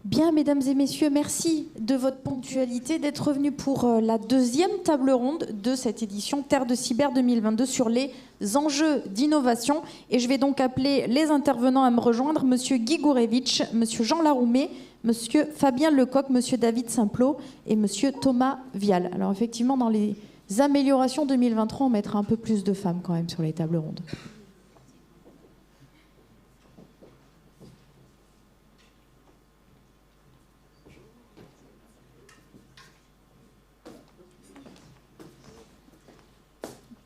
Bien, mesdames et messieurs, merci de votre ponctualité, d'être venus pour la deuxième table ronde de cette édition Terre de Cyber 2022 sur les enjeux d'innovation. Et je vais donc appeler les intervenants à me rejoindre, Monsieur Guy Gourevitch, Monsieur Jean Laroumet, Monsieur Fabien Lecoq, Monsieur David Simplot et Monsieur Thomas Vial. Alors effectivement, dans les améliorations 2023, on mettra un peu plus de femmes quand même sur les tables rondes.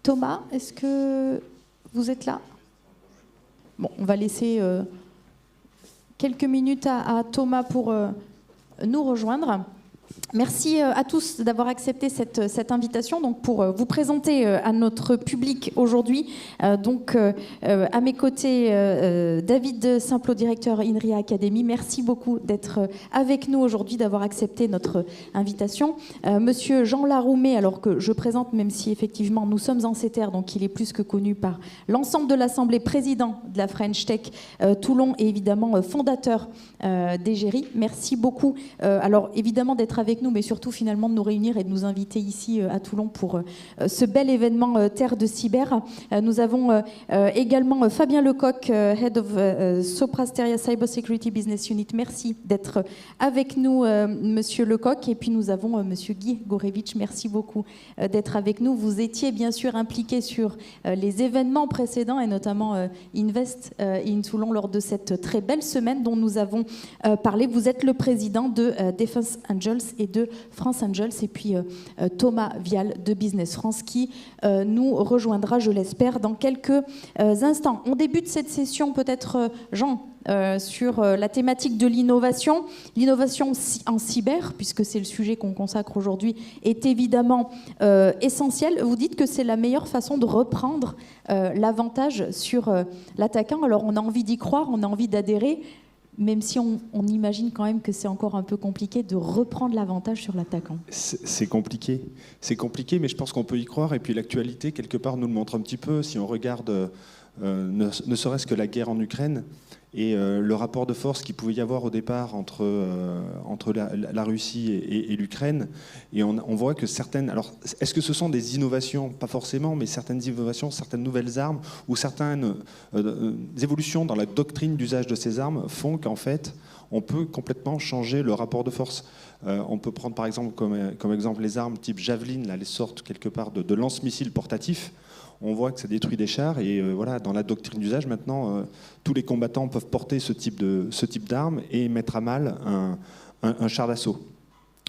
Thomas, est-ce que vous êtes là? Bon, on va laisser quelques minutes à Thomas pour nous rejoindre. Merci à tous d'avoir accepté cette invitation donc pour vous présenter à notre public aujourd'hui. À mes côtés, David Simplot, directeur INRIA Academy. Merci beaucoup d'être avec nous aujourd'hui, d'avoir accepté notre invitation. Monsieur Jean Laroumet, alors que je présente, même si effectivement nous sommes en CETER, donc il est plus que connu par l'ensemble de l'Assemblée, président de la French Tech Toulon et évidemment fondateur d'Egeri. Merci beaucoup. Alors évidemment d'être avec nous, mais surtout finalement de nous réunir et de nous inviter ici à Toulon pour ce bel événement Terre de Cyber. Nous avons également Fabien Lecoq, Head of Soprasteria Cybersecurity Business Unit. Merci d'être avec nous, Monsieur Lecoq. Et puis nous avons Monsieur Guy Gourevitch. Merci beaucoup d'être avec nous. Vous étiez bien sûr impliqué sur les événements précédents et notamment Invest in Toulon lors de cette très belle semaine dont nous avons parlé. Vous êtes le président de Defense Angels et de France Angels, et puis Thomas Vial de Business France qui nous rejoindra, je l'espère, dans quelques instants. On débute cette session peut-être, Jean, sur la thématique de l'innovation. L'innovation en cyber, puisque c'est le sujet qu'on consacre aujourd'hui, est évidemment essentielle. Vous dites que c'est la meilleure façon de reprendre l'avantage sur l'attaquant. Alors on a envie d'y croire, on a envie d'adhérer, même si on imagine quand même que c'est encore un peu compliqué de reprendre l'avantage sur l'attaquant. C'est compliqué, mais je pense qu'on peut y croire. Et puis l'actualité, quelque part, nous le montre un petit peu. Si on regarde ne serait-ce que la guerre en Ukraine et le rapport de force qu'il pouvait y avoir au départ entre la Russie et l'Ukraine, et on voit que certaines... Alors, est-ce que ce sont des innovations? Pas forcément, mais certaines innovations, certaines nouvelles armes ou certaines évolutions dans la doctrine d'usage de ces armes font qu'en fait, on peut complètement changer le rapport de force. On peut prendre par exemple comme exemple les armes type Javelin, là, les sortes quelque part de lance-missiles portatifs. On voit que ça détruit des chars et voilà, dans la doctrine d'usage maintenant, tous les combattants peuvent porter ce type d'armes et mettre à mal un char d'assaut.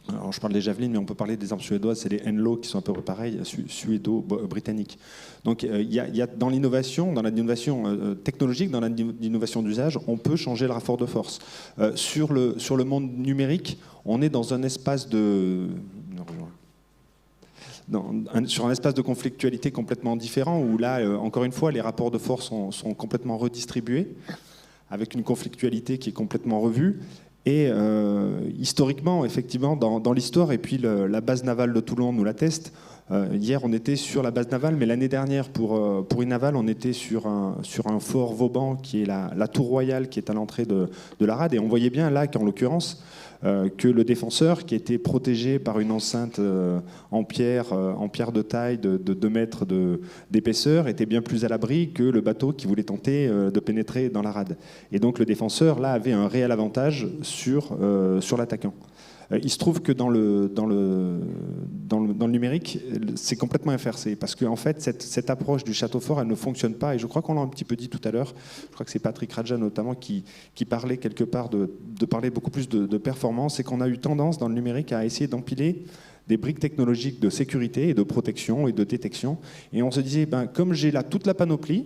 Alors, je parle des Javelin, mais on peut parler des armes suédoises, c'est les Henlo qui sont un peu pareils, suédo-britanniques. Donc il y a dans l'innovation, technologique, dans l'innovation d'usage, on peut changer le rapport de force. Sur le monde numérique, on est dans un espace sur un espace de conflictualité complètement différent, où là, encore une fois, les rapports de force sont complètement redistribués, avec une conflictualité qui est complètement revue. Et historiquement, effectivement, dans l'histoire, et puis la base navale de Toulon nous l'atteste. Hier, on était sur la base navale, mais l'année dernière, pour une navale, on était sur un fort Vauban, qui est la tour royale, qui est à l'entrée de la rade. Et on voyait bien là qu'en l'occurrence, que le défenseur, qui était protégé par une enceinte en pierre de taille de 2 mètres d'épaisseur, était bien plus à l'abri que le bateau qui voulait tenter de pénétrer dans la rade. Et donc le défenseur, là, avait un réel avantage sur l'attaquant. Il se trouve que dans le numérique, c'est complètement inversé, parce qu'en fait, cette approche du château fort, elle ne fonctionne pas, et je crois qu'on l'a un petit peu dit tout à l'heure, je crois que c'est Patrick Raja notamment qui parlait quelque part de parler beaucoup plus de performance, et qu'on a eu tendance dans le numérique à essayer d'empiler des briques technologiques de sécurité et de protection et de détection, et on se disait, comme j'ai là toute la panoplie,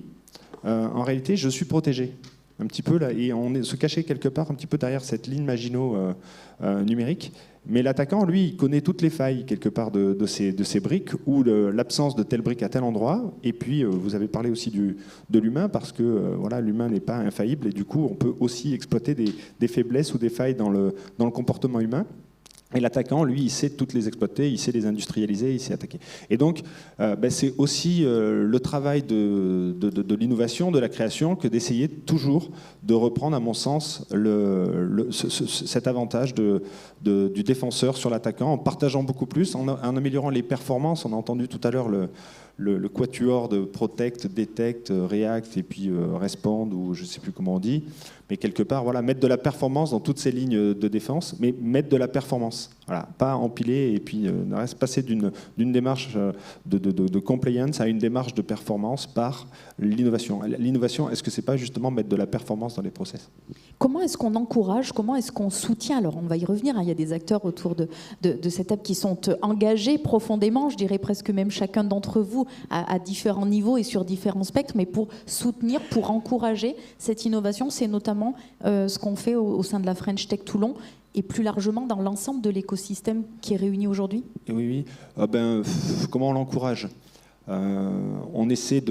en réalité, je suis protégé. Un petit peu là, et on se cachait quelque part un petit peu derrière cette ligne Maginot numérique. Mais l'attaquant, lui, il connaît toutes les failles quelque part de ces briques, ou l'absence de telle brique à tel endroit. Et puis, vous avez parlé aussi de l'humain, parce que voilà, l'humain n'est pas infaillible, et du coup, on peut aussi exploiter des faiblesses ou des failles dans le comportement humain. Et l'attaquant, lui, il sait toutes les exploiter, il sait les industrialiser, il sait attaquer. Et donc, c'est aussi le travail de l'innovation, de la création, que d'essayer toujours de reprendre, à mon sens, cet avantage du défenseur sur l'attaquant, en partageant beaucoup plus, en améliorant les performances. On a entendu tout à l'heure le quatuor de Protect, Detect, React et puis Respond, ou je ne sais plus comment on dit. Mais quelque part, voilà, mettre de la performance dans toutes ces lignes de défense, mais mettre de la performance. Voilà, pas empiler et puis passer d'une démarche de compliance à une démarche de performance par l'innovation. L'innovation, est-ce que c'est pas justement mettre de la performance dans les process? Comment est-ce qu'on encourage, comment est-ce qu'on soutient? Alors on va y revenir, hein, il y a des acteurs autour de cette app qui sont engagés profondément, je dirais presque même chacun d'entre vous à différents niveaux et sur différents spectres, mais pour soutenir, pour encourager cette innovation, c'est notamment ce qu'on fait au sein de la French Tech Toulon et plus largement dans l'ensemble de l'écosystème qui est réuni aujourd'hui. Oui. Comment on l'encourage? On essaie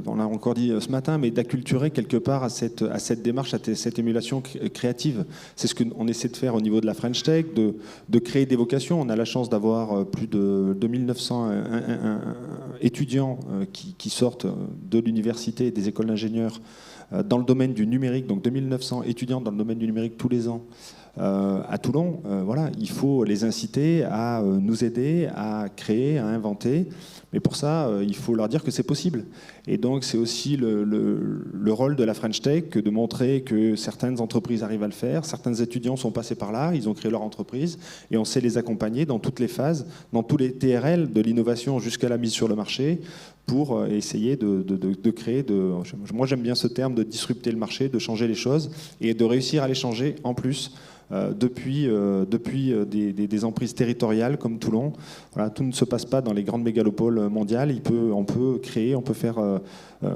on l'a encore dit ce matin, mais d'acculturer quelque part à cette démarche, à cette émulation créative. C'est ce qu'on essaie de faire au niveau de la French Tech, de créer des vocations. On a la chance d'avoir plus de 2900 étudiants qui sortent de l'université et des écoles d'ingénieurs dans le domaine du numérique, donc 2900 étudiants dans le domaine du numérique tous les ans. À Toulon, voilà, il faut les inciter à nous aider, à créer, à inventer. Mais pour ça, il faut leur dire que c'est possible. Et donc, c'est aussi le rôle de la French Tech que de montrer que certaines entreprises arrivent à le faire. Certains étudiants sont passés par là, ils ont créé leur entreprise, et on sait les accompagner dans toutes les phases, dans tous les TRL, de l'innovation jusqu'à la mise sur le marché, pour essayer de créer, moi j'aime bien ce terme, de disrupter le marché, de changer les choses, et de réussir à les changer en plus. Depuis des emprises territoriales comme Toulon. Voilà, tout ne se passe pas dans les grandes mégalopoles mondiales. On peut créer, on peut faire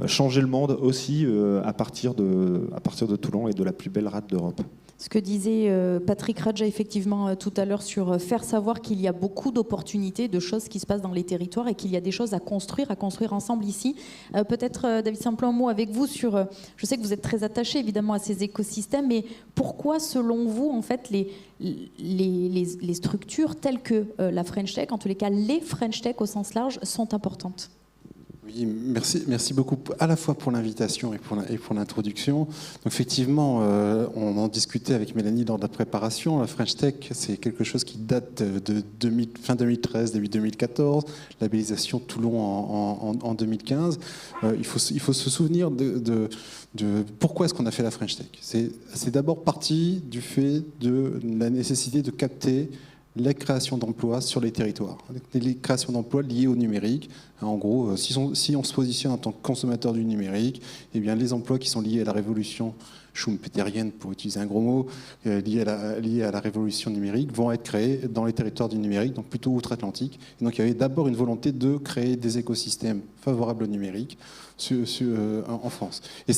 changer le monde aussi à partir de Toulon et de la plus belle rade d'Europe. Ce que disait Patrick Radja effectivement tout à l'heure sur faire savoir qu'il y a beaucoup d'opportunités, de choses qui se passent dans les territoires et qu'il y a des choses à construire ensemble ici. Peut-être, David Simplon, un mot avec vous sur... je sais que vous êtes très attaché évidemment à ces écosystèmes, mais pourquoi, selon vous, en fait, les structures telles que la French Tech, en tous les cas les French Tech au sens large, sont importantes? Oui, merci beaucoup à la fois pour l'invitation et pour l'introduction. Donc effectivement, on en discutait avec Mélanie lors de la préparation. La French Tech, c'est quelque chose qui date de fin 2013, début 2014, labellisation Toulon en 2015. Il faut se souvenir de pourquoi est-ce qu'on a fait la French Tech. C'est d'abord parti du fait de la nécessité de capter la création d'emplois sur les territoires, les créations d'emplois liées au numérique. En gros, si on se positionne en tant que consommateur du numérique, eh bien, les emplois qui sont liés à la révolution schumpeterienne, pour utiliser un gros mot, liés à la révolution numérique, vont être créés dans les territoires du numérique, donc plutôt outre-Atlantique. Donc il y avait d'abord une volonté de créer des écosystèmes favorables au numérique en France. Et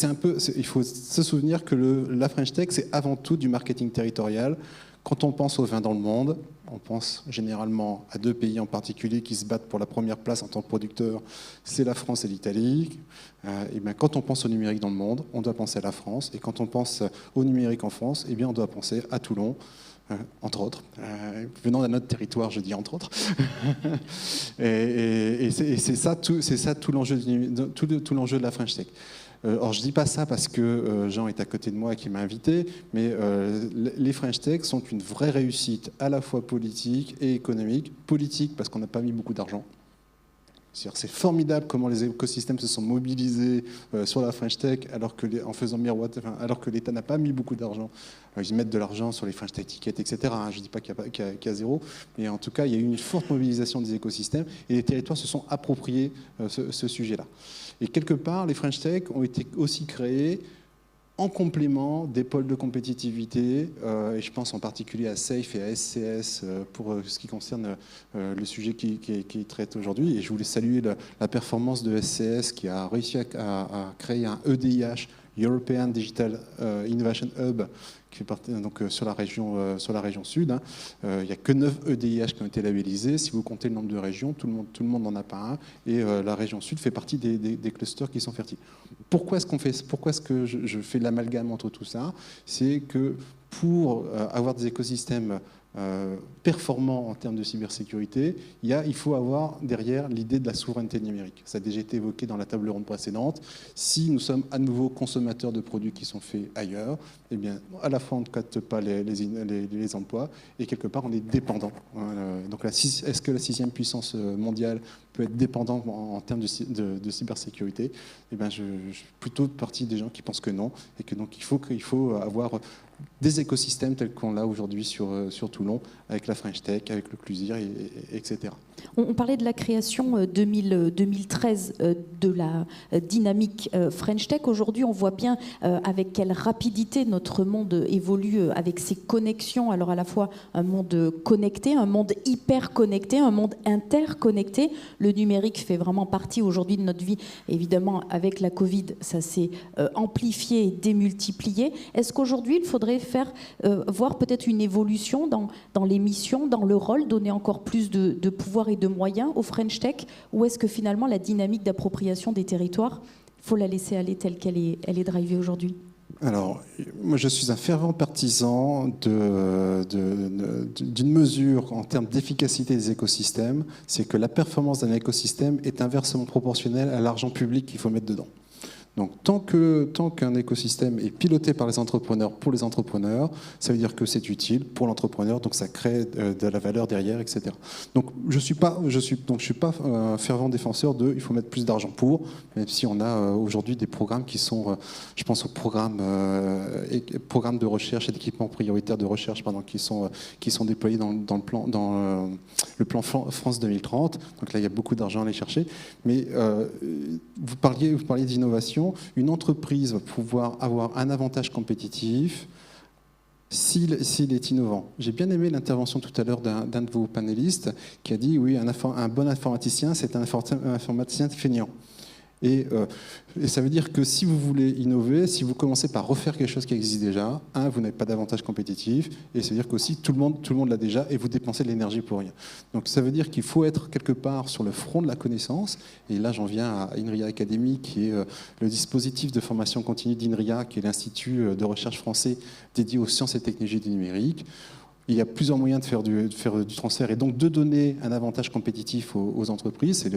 il faut se souvenir que la French Tech, c'est avant tout du marketing territorial. Quand on pense aux vins dans le monde, on pense généralement à deux pays en particulier qui se battent pour la première place en tant que producteurs, c'est la France et l'Italie. Et bien, quand on pense au numérique dans le monde, on doit penser à la France. Et quand on pense au numérique en France, eh bien, on doit penser à Toulon, entre autres. Venant d'un autre territoire, je dis entre autres. et c'est ça tout l'enjeu de la French Tech. Alors je ne dis pas ça parce que Jean est à côté de moi et qui m'a invité, mais les French Tech sont une vraie réussite à la fois politique et économique. Politique parce qu'on n'a pas mis beaucoup d'argent. C'est formidable comment les écosystèmes se sont mobilisés sur la French Tech en faisant miroiter, alors que l'État n'a pas mis beaucoup d'argent. Ils mettent de l'argent sur les French Tech Tickets, etc. Je ne dis pas qu'il y a zéro, mais en tout cas, il y a eu une forte mobilisation des écosystèmes et les territoires se sont appropriés ce sujet-là. Et quelque part, les French Tech ont été aussi créés en complément des pôles de compétitivité, et je pense en particulier à SAFE et à SCS pour ce qui concerne le sujet qui traite aujourd'hui. Et je voulais saluer la performance de SCS qui a réussi à créer un EDIH, European Digital Innovation Hub, qui fait partie, donc, sur la région sud. Il n'y a que 9 EDIH qui ont été labellisés. Si vous comptez le nombre de régions, tout le monde n'en a pas un. Et la région sud fait partie des clusters qui sont fertiles. Pourquoi est-ce que je fais l'amalgame entre tout ça? C'est que pour avoir des écosystèmes performants en termes de cybersécurité, il faut avoir derrière l'idée de la souveraineté numérique. Ça a déjà été évoqué dans la table ronde précédente. Si nous sommes à nouveau consommateurs de produits qui sont faits ailleurs, eh bien, à la fois on ne capte pas les emplois et quelque part on est dépendant. Donc est-ce que la 6e puissance mondiale peut être dépendante en termes de cybersécurité? Eh bien, je suis plutôt partie des gens qui pensent que non, et que donc il faut avoir des écosystèmes tels qu'on l'a aujourd'hui sur Toulon, avec la French Tech, avec le Clusir, etc. On parlait de la création 2013 de la dynamique French Tech. Aujourd'hui, on voit bien avec quelle rapidité notre monde évolue avec ses connexions. Alors à la fois un monde connecté, un monde hyper connecté, un monde interconnecté. Le numérique fait vraiment partie aujourd'hui de notre vie. Évidemment, avec la Covid, ça s'est amplifié et démultiplié. Est-ce qu'aujourd'hui, il faudrait voir peut-être une évolution dans les missions, dans le rôle, donner encore plus de pouvoir et de moyens au French Tech, ou est-ce que finalement la dynamique d'appropriation des territoires, il faut la laisser aller telle qu'elle est drivée aujourd'hui? Alors, moi je suis un fervent partisan d'une mesure en termes d'efficacité des écosystèmes, c'est que la performance d'un écosystème est inversement proportionnelle à l'argent public qu'il faut mettre dedans. Donc tant qu'un écosystème est piloté par les entrepreneurs pour les entrepreneurs, ça veut dire que c'est utile pour l'entrepreneur, donc ça crée de la valeur derrière, etc. Donc je suis pas fervent défenseur de il faut mettre plus d'argent pour, même si on a aujourd'hui des programmes qui sont, je pense aux programmes de recherche et d'équipements prioritaires de recherche, qui sont déployés dans le plan France 2030. Donc là il y a beaucoup d'argent à aller chercher, mais vous parliez d'innovation. Une entreprise va pouvoir avoir un avantage compétitif s'il est innovant. J'ai bien aimé l'intervention tout à l'heure d'un de vos panélistes qui a dit oui, un bon informaticien, c'est un informaticien feignant. Et ça veut dire que si vous voulez innover, si vous commencez par refaire quelque chose qui existe déjà, vous n'avez pas d'avantage compétitif, et ça veut dire qu'aussi tout le monde l'a déjà, et vous dépensez de l'énergie pour rien. Donc ça veut dire qu'il faut être quelque part sur le front de la connaissance, et là j'en viens à INRIA Academy, qui est le dispositif de formation continue d'INRIA, qui est l'Institut de recherche français dédié aux sciences et technologies du numérique. Il y a plusieurs moyens de faire du transfert, et donc de donner un avantage compétitif aux entreprises.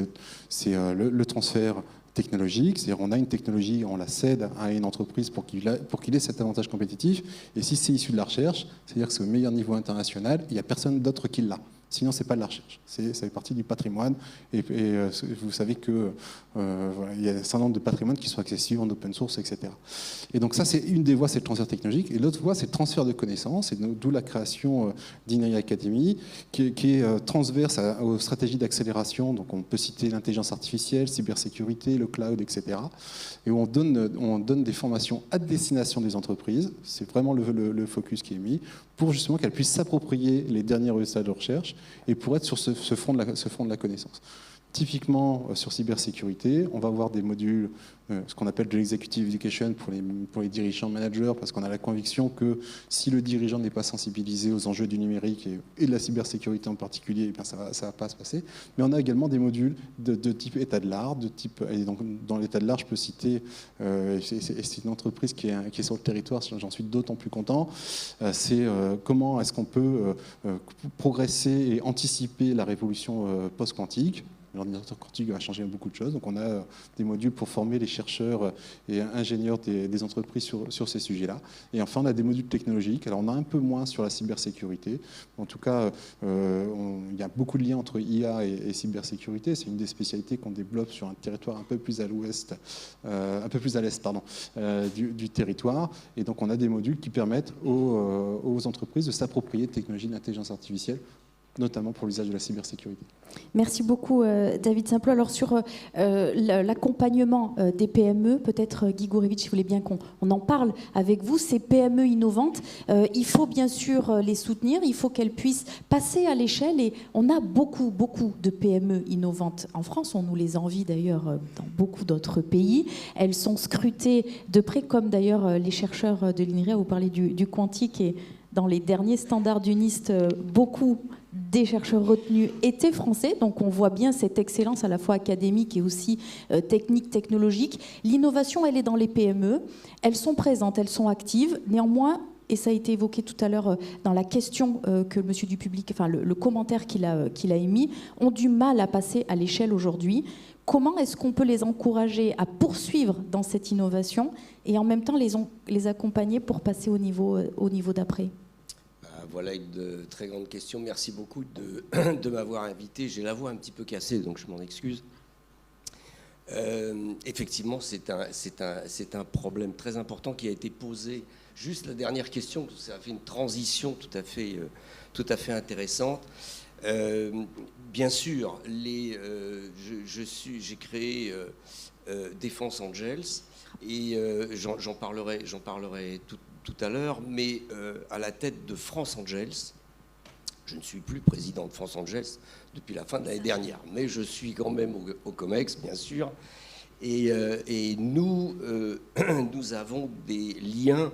C'est le transfert technologique, c'est-à-dire on a une technologie, on la cède à une entreprise pour qu'il ait cet avantage compétitif, et si c'est issu de la recherche, c'est-à-dire que c'est au meilleur niveau international, il n'y a personne d'autre qui l'a. Sinon, ce n'est pas de la recherche. Ça fait partie du patrimoine. Et vous savez qu'il y a un certain nombre de patrimoines qui sont accessibles en open source, etc. Et donc ça, c'est une des voies, c'est le transfert technologique. Et l'autre voie, c'est le transfert de connaissances. Et d'où la création d'INRIA Academy, qui est transverse aux stratégies d'accélération. Donc on peut citer l'intelligence artificielle, cybersécurité, le cloud, etc. Et où on donne des formations à destination des entreprises. C'est vraiment le focus qui est mis pour justement qu'elles puissent s'approprier les derniers résultats de recherche et pour être sur ce front de la connaissance. Typiquement, sur cybersécurité, on va avoir des modules, ce qu'on appelle de l'executive education pour les dirigeants managers, parce qu'on a la conviction que si le dirigeant n'est pas sensibilisé aux enjeux du numérique et de la cybersécurité en particulier, eh bien ça va pas se passer. Mais on a également des modules de type état de l'art, et donc dans l'état de l'art, je peux citer, c'est une entreprise qui est sur le territoire, j'en suis d'autant plus content, c'est comment est-ce qu'on peut progresser et anticiper la révolution post-quantique. L'ordinateur quantique va changer beaucoup de choses. Donc on a des modules pour former les chercheurs et ingénieurs des entreprises sur ces sujets-là. Et enfin, on a des modules technologiques. Alors on a un peu moins sur la cybersécurité. En tout cas, il y a beaucoup de liens entre IA et cybersécurité. C'est une des spécialités qu'on développe sur un territoire un peu plus à l'ouest, un peu plus à l'est, du territoire. Et donc on a des modules qui permettent aux entreprises de s'approprier de technologies d'intelligence artificielle, notamment pour l'usage de la cybersécurité. Merci beaucoup David Simplot. Alors sur l'accompagnement des PME, peut-être Guy Gourevitch, si vous voulez bien qu'on en parle avec vous, ces PME innovantes, il faut bien sûr les soutenir, il faut qu'elles puissent passer à l'échelle et on a beaucoup de PME innovantes en France, on nous les envie d'ailleurs dans beaucoup d'autres pays. Elles sont scrutées de près, comme d'ailleurs les chercheurs de l'INRIA, vous parlez du quantique, et dans les derniers standards du NIST, beaucoup des chercheurs retenus étaient français, donc on voit bien cette excellence à la fois académique et aussi technique, technologique. L'innovation, elle est dans les PME, elles sont présentes, elles sont actives, néanmoins, et ça a été évoqué tout à l'heure dans la question que le monsieur du public, enfin le commentaire qu'il a émis, ont du mal à passer à l'échelle aujourd'hui. Comment est-ce qu'on peut les encourager à poursuivre dans cette innovation et en même temps les accompagner pour passer au niveau d'après ? Voilà une très grande question. Merci beaucoup de m'avoir invité. J'ai la voix un petit peu cassée, donc je m'en excuse. Effectivement, c'est un problème très important qui a été posé. Juste la dernière question, ça a fait une transition tout à fait intéressante. Bien sûr, j'ai créé Défense Angels et j'en parlerai tout à l'heure, mais à la tête de France Angels, je ne suis plus président de France Angels depuis la fin de l'année dernière, mais je suis quand même au COMEX, bien sûr, et nous avons des liens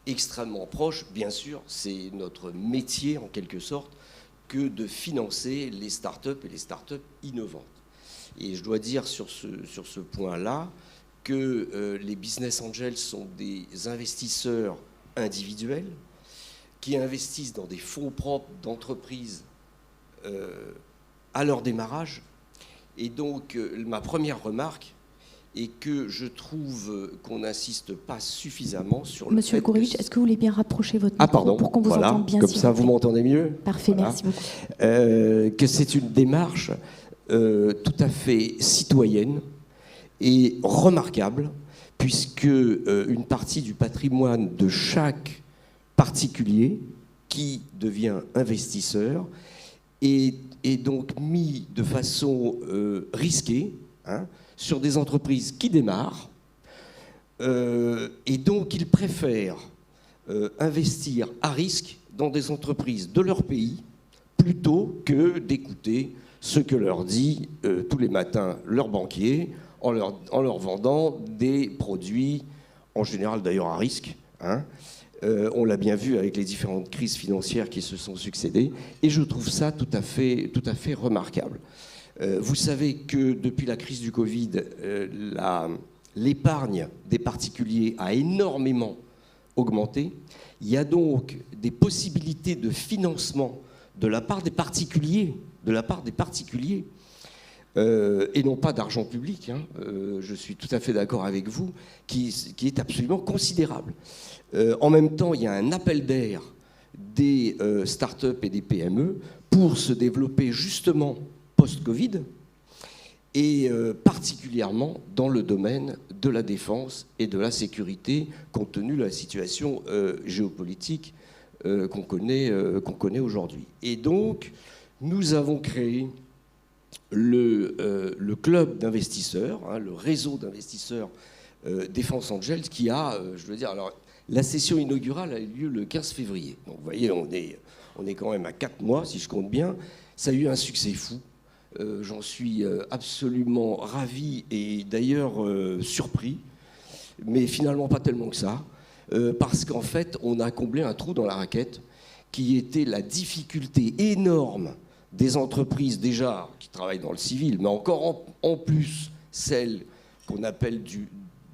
extrêmement proches. Bien sûr, c'est notre métier, en quelque sorte, que de financer les startups et les startups innovantes. Et je dois dire sur ce point-là que les business angels sont des investisseurs individuels qui investissent dans des fonds propres d'entreprises à leur démarrage. Et donc, ma première remarque est que je trouve qu'on n'insiste pas suffisamment sur le Monsieur fait Gourovitch, est-ce que vous voulez bien rapprocher votre micro pour qu'on vous entende bien, comme ça vous m'entendez mieux. Parfait, voilà. Merci beaucoup. Que c'est une démarche tout à fait citoyenne et remarquable, puisque une partie du patrimoine de chaque particulier qui devient investisseur est donc mis de façon risquée, sur des entreprises qui démarrent, et donc ils préfèrent investir à risque dans des entreprises de leur pays plutôt que d'écouter ce que leur dit tous les matins leur banquier en leur vendant des produits, en général d'ailleurs à risque. On l'a bien vu avec les différentes crises financières qui se sont succédées, et je trouve ça tout à fait remarquable. Vous savez que depuis la crise du Covid, l'épargne des particuliers a énormément augmenté. Il y a donc des possibilités de financement de la part des particuliers, et non pas d'argent public, je suis tout à fait d'accord avec vous, qui est absolument considérable. En même temps, il y a un appel d'air des startups et des PME pour se développer justement post-Covid, et particulièrement dans le domaine de la défense et de la sécurité, compte tenu de la situation géopolitique qu'on connaît aujourd'hui. Et donc, nous avons créé le club d'investisseurs, le réseau d'investisseurs Défense Angels, qui a, je veux dire, alors la session inaugurale a eu lieu le 15 février. Donc vous voyez, on est quand même à 4 mois, si je compte bien. Ça a eu un succès fou. J'en suis absolument ravi et d'ailleurs surpris, mais finalement pas tellement que ça, parce qu'en fait, on a comblé un trou dans la raquette qui était la difficulté énorme des entreprises déjà qui travaillent dans le civil, mais encore en plus celles qu'on appelle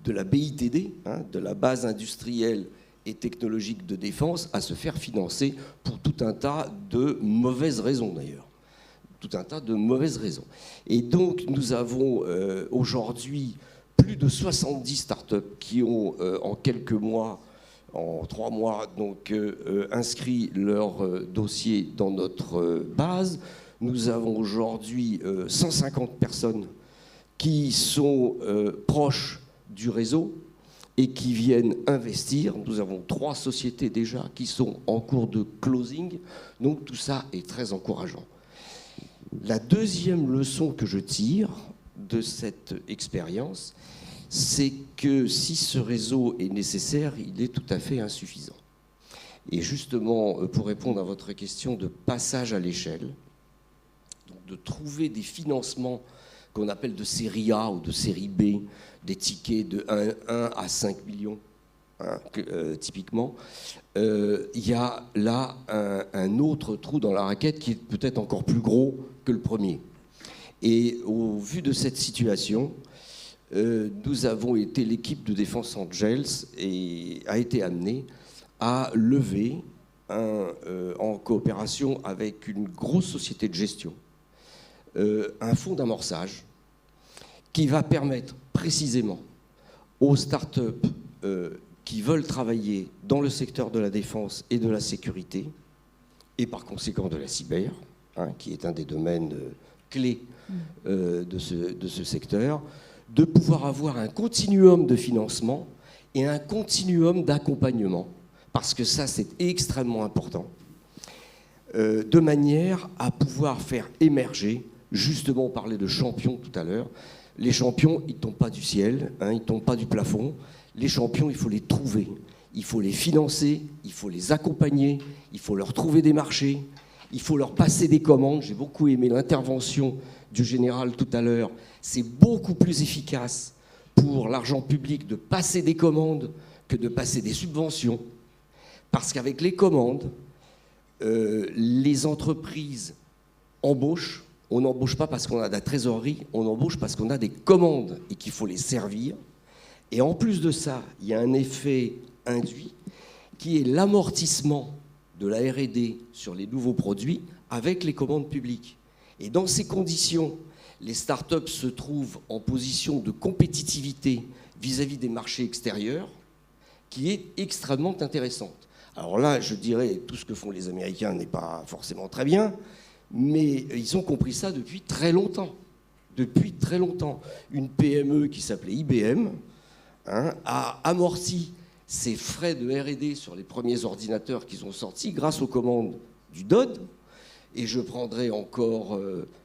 de la BITD, de la base industrielle et technologique de défense, à se faire financer pour tout un tas de mauvaises raisons d'ailleurs. Tout un tas de mauvaises raisons. Et donc nous avons aujourd'hui plus de 70 startups qui ont en quelques mois, en 3 mois, donc inscrit leur dossier dans notre base. Nous avons aujourd'hui 150 personnes qui sont proches du réseau et qui viennent investir. Nous avons 3 sociétés déjà qui sont en cours de closing. Donc tout ça est très encourageant. La deuxième leçon que je tire de cette expérience, c'est que si ce réseau est nécessaire, il est tout à fait insuffisant. Et justement, pour répondre à votre question de passage à l'échelle, de trouver des financements qu'on appelle de série A ou de série B, des tickets de 1 à 5 millions, typiquement, il y a là un autre trou dans la raquette qui est peut-être encore plus gros que le premier. Et au vu de cette situation, nous avons été, l'équipe de Défense Angels a été amenée a levé, en coopération avec une grosse société de gestion, un fonds d'amorçage qui va permettre précisément aux start-up qui veulent travailler dans le secteur de la défense et de la sécurité, et par conséquent de la cyber, qui est un des domaines clés de ce secteur, de pouvoir avoir un continuum de financement et un continuum d'accompagnement, parce que ça c'est extrêmement important, de manière à pouvoir faire émerger, justement on parlait de champions tout à l'heure, les champions ils ne tombent pas du ciel, ils ne tombent pas du plafond, les champions il faut les trouver, il faut les financer, il faut les accompagner, il faut leur trouver des marchés, il faut leur passer des commandes. J'ai beaucoup aimé l'intervention du général tout à l'heure, c'est beaucoup plus efficace pour l'argent public de passer des commandes que de passer des subventions. Parce qu'avec les commandes, les entreprises embauchent. On n'embauche pas parce qu'on a de la trésorerie, on embauche parce qu'on a des commandes et qu'il faut les servir. Et en plus de ça, il y a un effet induit qui est l'amortissement de la R&D sur les nouveaux produits avec les commandes publiques. Et dans ces conditions, les startups se trouvent en position de compétitivité vis-à-vis des marchés extérieurs qui est extrêmement intéressante. Alors là, je dirais, tout ce que font les Américains n'est pas forcément très bien, mais ils ont compris ça depuis très longtemps. Depuis très longtemps. Une PME qui s'appelait IBM a amorti ses frais de R&D sur les premiers ordinateurs qu'ils ont sortis grâce aux commandes du DOD. Et je prendrai encore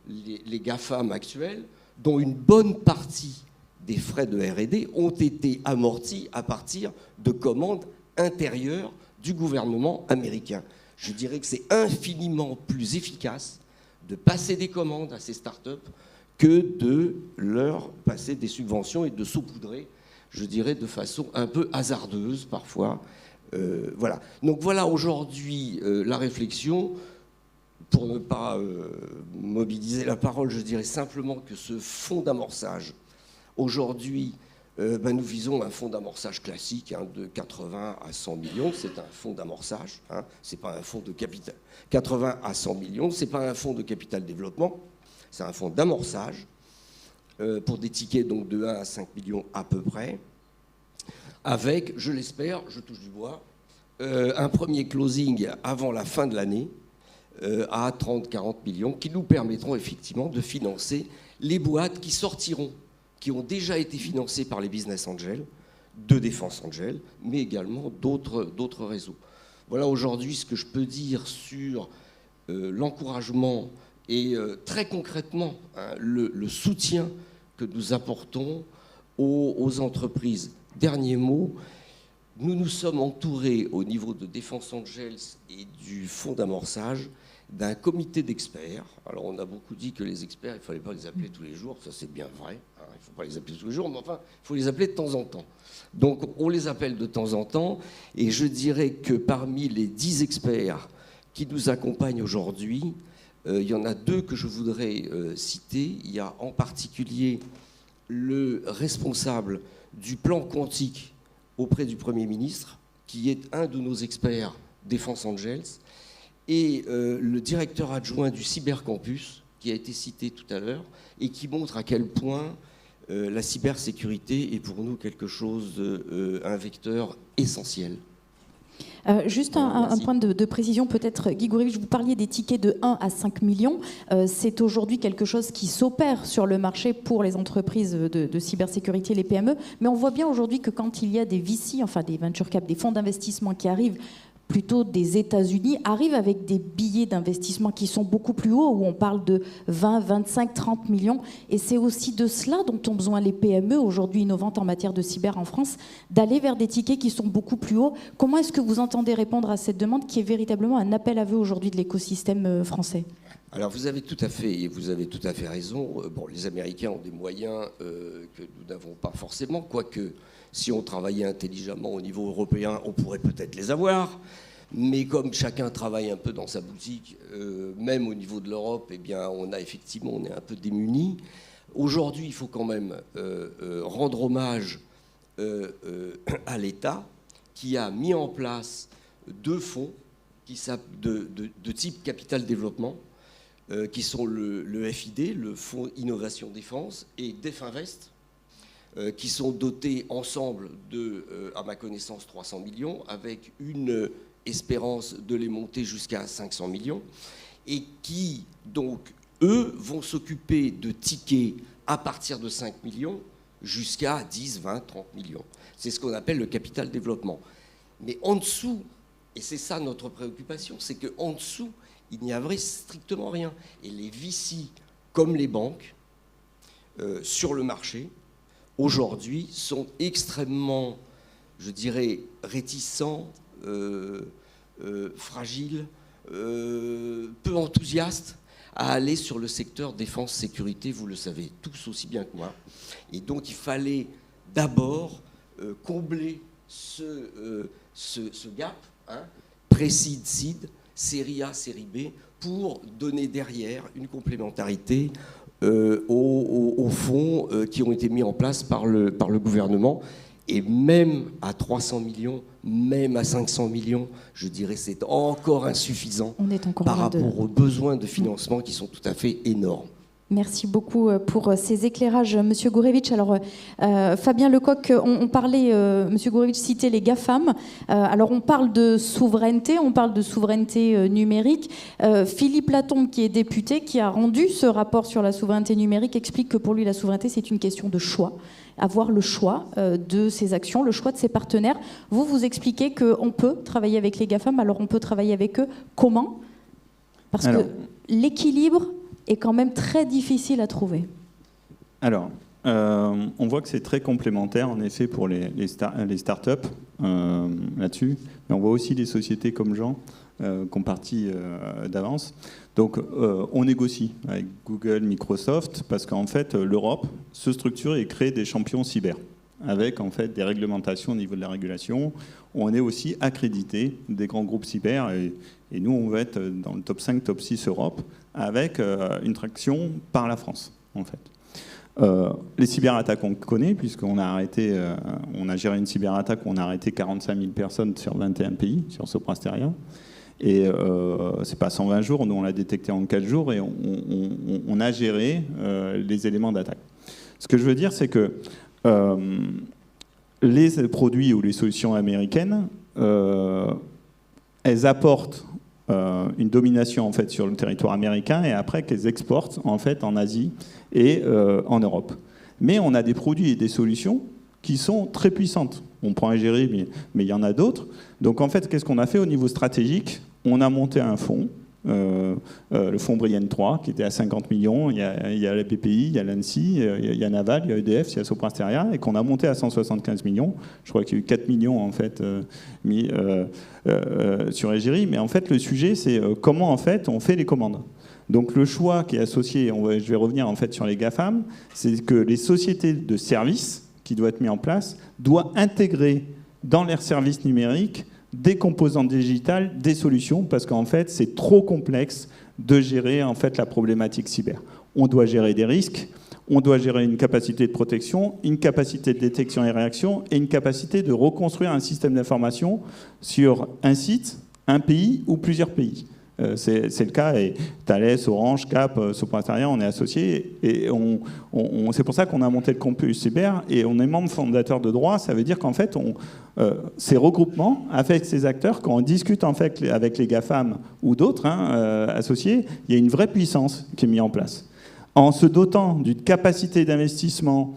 les GAFAM actuels, dont une bonne partie des frais de R&D ont été amortis à partir de commandes intérieures du gouvernement américain. Je dirais que c'est infiniment plus efficace de passer des commandes à ces startups que de leur passer des subventions et de saupoudrer, je dirais, de façon un peu hasardeuse parfois. Voilà. Donc voilà aujourd'hui la réflexion. Pour ne pas mobiliser la parole, je dirais simplement que ce fonds d'amorçage, aujourd'hui, nous visons un fonds d'amorçage classique de 80 à 100 millions. C'est un fonds d'amorçage, c'est pas un fonds de capital. 80 à 100 millions, c'est pas un fonds de capital développement, c'est un fonds d'amorçage pour des tickets donc, de 1 à 5 millions à peu près, avec, je l'espère, je touche du bois, un premier closing avant la fin de l'année, à 30-40 millions, qui nous permettront effectivement de financer les boîtes qui sortiront, qui ont déjà été financées par les business angels, de Défense Angel, mais également d'autres réseaux. Voilà aujourd'hui ce que je peux dire sur l'encouragement et très concrètement le soutien que nous apportons aux entreprises. Dernier mot, nous nous sommes entourés au niveau de Défense Angels et du fonds d'amorçage d'un comité d'experts. Alors on a beaucoup dit que les experts, il ne fallait pas les appeler tous les jours, ça c'est bien vrai, il ne faut pas les appeler tous les jours, mais enfin, il faut les appeler de temps en temps. Donc on les appelle de temps en temps, et je dirais que parmi les 10 experts qui nous accompagnent aujourd'hui, il y en a 2 que je voudrais citer. Il y a en particulier le responsable du plan quantique auprès du Premier ministre, qui est un de nos experts Défense Angels, et le directeur adjoint du Cybercampus, qui a été cité tout à l'heure, et qui montre à quel point la cybersécurité est pour nous quelque chose, un vecteur essentiel. Juste un point de précision, peut-être, Guy Gourevitch, vous parliez des tickets de 1 à 5 millions. C'est aujourd'hui quelque chose qui s'opère sur le marché pour les entreprises de cybersécurité, les PME. Mais on voit bien aujourd'hui que quand il y a des VC, enfin des venture cap, des fonds d'investissement qui arrivent plutôt des États-Unis, arrivent avec des billets d'investissement qui sont beaucoup plus hauts, où on parle de 20, 25, 30 millions. Et c'est aussi de cela dont ont besoin les PME, aujourd'hui innovantes en matière de cyber en France, d'aller vers des tickets qui sont beaucoup plus hauts. Comment est-ce que vous entendez répondre à cette demande qui est véritablement un appel à vœux aujourd'hui de l'écosystème français ? Alors vous avez tout à fait raison. Bon, les Américains ont des moyens que nous n'avons pas forcément, quoique si on travaillait intelligemment au niveau européen, on pourrait peut-être les avoir. Mais comme chacun travaille un peu dans sa boutique, même au niveau de l'Europe, eh bien, on est un peu démunis. Aujourd'hui, il faut quand même rendre hommage à l'État qui a mis en place deux fonds de type capital développement, qui sont le FID, le Fonds Innovation Défense, et Definvest, qui sont dotés ensemble de, à ma connaissance, 300 millions, avec une espérance de les monter jusqu'à 500 millions, et qui, donc, eux, vont s'occuper de tickets à partir de 5 millions jusqu'à 10, 20, 30 millions. C'est ce qu'on appelle le capital développement. Mais en dessous, et c'est ça notre préoccupation, c'est qu'en dessous, il n'y avait strictement rien. Et les VC, comme les banques, sur le marché, aujourd'hui, sont extrêmement, je dirais, réticents, fragiles, peu enthousiastes à aller sur le secteur défense-sécurité, vous le savez tous aussi bien que moi. Et donc il fallait d'abord combler ce gap, hein, pré-seed, seed, série A, série B, pour donner derrière une complémentarité aux fonds qui ont été mis en place par le gouvernement. Et même à 300 millions, même à 500 millions, je dirais c'est encore insuffisant par rapport aux besoins de financement qui sont tout à fait énormes. Merci beaucoup pour ces éclairages, Monsieur Gourevitch. Alors, Fabien Lecoq, on parlait, Monsieur Gourevitch citait les GAFAM. Alors, on parle de souveraineté numérique. Philippe Latombe, qui est député, qui a rendu ce rapport sur la souveraineté numérique, explique que pour lui, la souveraineté, c'est une question de choix. Avoir le choix de ses actions, le choix de ses partenaires. Vous expliquez qu'on peut travailler avec les GAFAM, alors on peut travailler avec eux. Comment ? Parce que l'équilibre est quand même très difficile à trouver. Alors, on voit que c'est très complémentaire, en effet, pour les startups là-dessus. Mais on voit aussi des sociétés comme Jean qui ont parti d'avance. Donc, on négocie avec Google, Microsoft, parce qu'en fait, l'Europe se structure et crée des champions cyber, avec en fait des réglementations au niveau de la régulation. On est aussi accrédité des grands groupes cyber, et nous, on va être dans le top 5, top 6 Europe, avec une traction par la France, en fait. Les cyberattaques, on connaît, puisqu'on a arrêté, on a géré une cyberattaque où on a arrêté 45 000 personnes sur 21 pays, sur Sopra Steria. Et c'est pas 120 jours, nous on l'a détecté en 4 jours et on a géré les éléments d'attaque. Ce que je veux dire, c'est que les produits ou les solutions américaines, elles apportent une domination en fait sur le territoire américain et après qu'elles exportent en fait en Asie et en Europe. Mais on a des produits et des solutions qui sont très puissantes. On prend Égérie, mais il y en a d'autres. Donc en fait, qu'est-ce qu'on a fait au niveau stratégique ? On a monté un fonds, le fonds Brienne 3, qui était à 50 millions. Il y a la BPI, il y a l'ANSSI, il y a Naval, il y a EDF, il y a Sopra Steria, et qu'on a monté à 175 millions. Je crois qu'il y a eu 4 millions en fait mis sur Égérie. Mais en fait, le sujet, c'est comment en fait on fait les commandes. Donc le choix qui est associé, je vais revenir en fait sur les GAFAM, c'est que les sociétés de services qui doivent être mis en place doivent intégrer dans leurs services numériques des composantes digitales, des solutions, parce qu'en fait, c'est trop complexe de gérer en fait la problématique cyber. On doit gérer des risques, on doit gérer une capacité de protection, une capacité de détection et réaction, et une capacité de reconstruire un système d'information sur un site, un pays ou plusieurs pays. C'est le cas, et Thales, Orange, Cap, Sopra Steria, on est associés, et c'est pour ça qu'on a monté le campus cyber, et on est membre fondateur de droit. Ça veut dire qu'en fait, ces regroupements, avec ces acteurs, quand on discute en fait avec les GAFAM ou d'autres associés, il y a une vraie puissance qui est mise en place. En se dotant d'une capacité d'investissement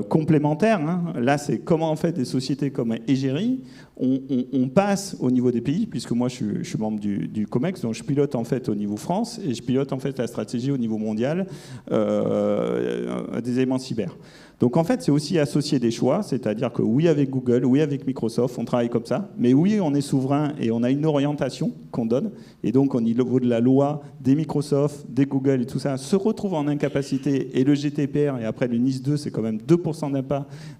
complémentaire, là c'est comment en fait des sociétés comme Égérie, on passe au niveau des pays, puisque moi je suis membre du COMEX, donc je pilote en fait au niveau France et je pilote en fait la stratégie au niveau mondial des éléments cyber. Donc en fait, c'est aussi associer des choix, c'est-à-dire que oui, avec Google, oui, avec Microsoft, on travaille comme ça, mais oui, on est souverain et on a une orientation qu'on donne, et donc au niveau de la loi, des Microsoft, des Google et tout ça, se retrouve en incapacité, et le GDPR, et après le NIS 2, c'est quand même 2%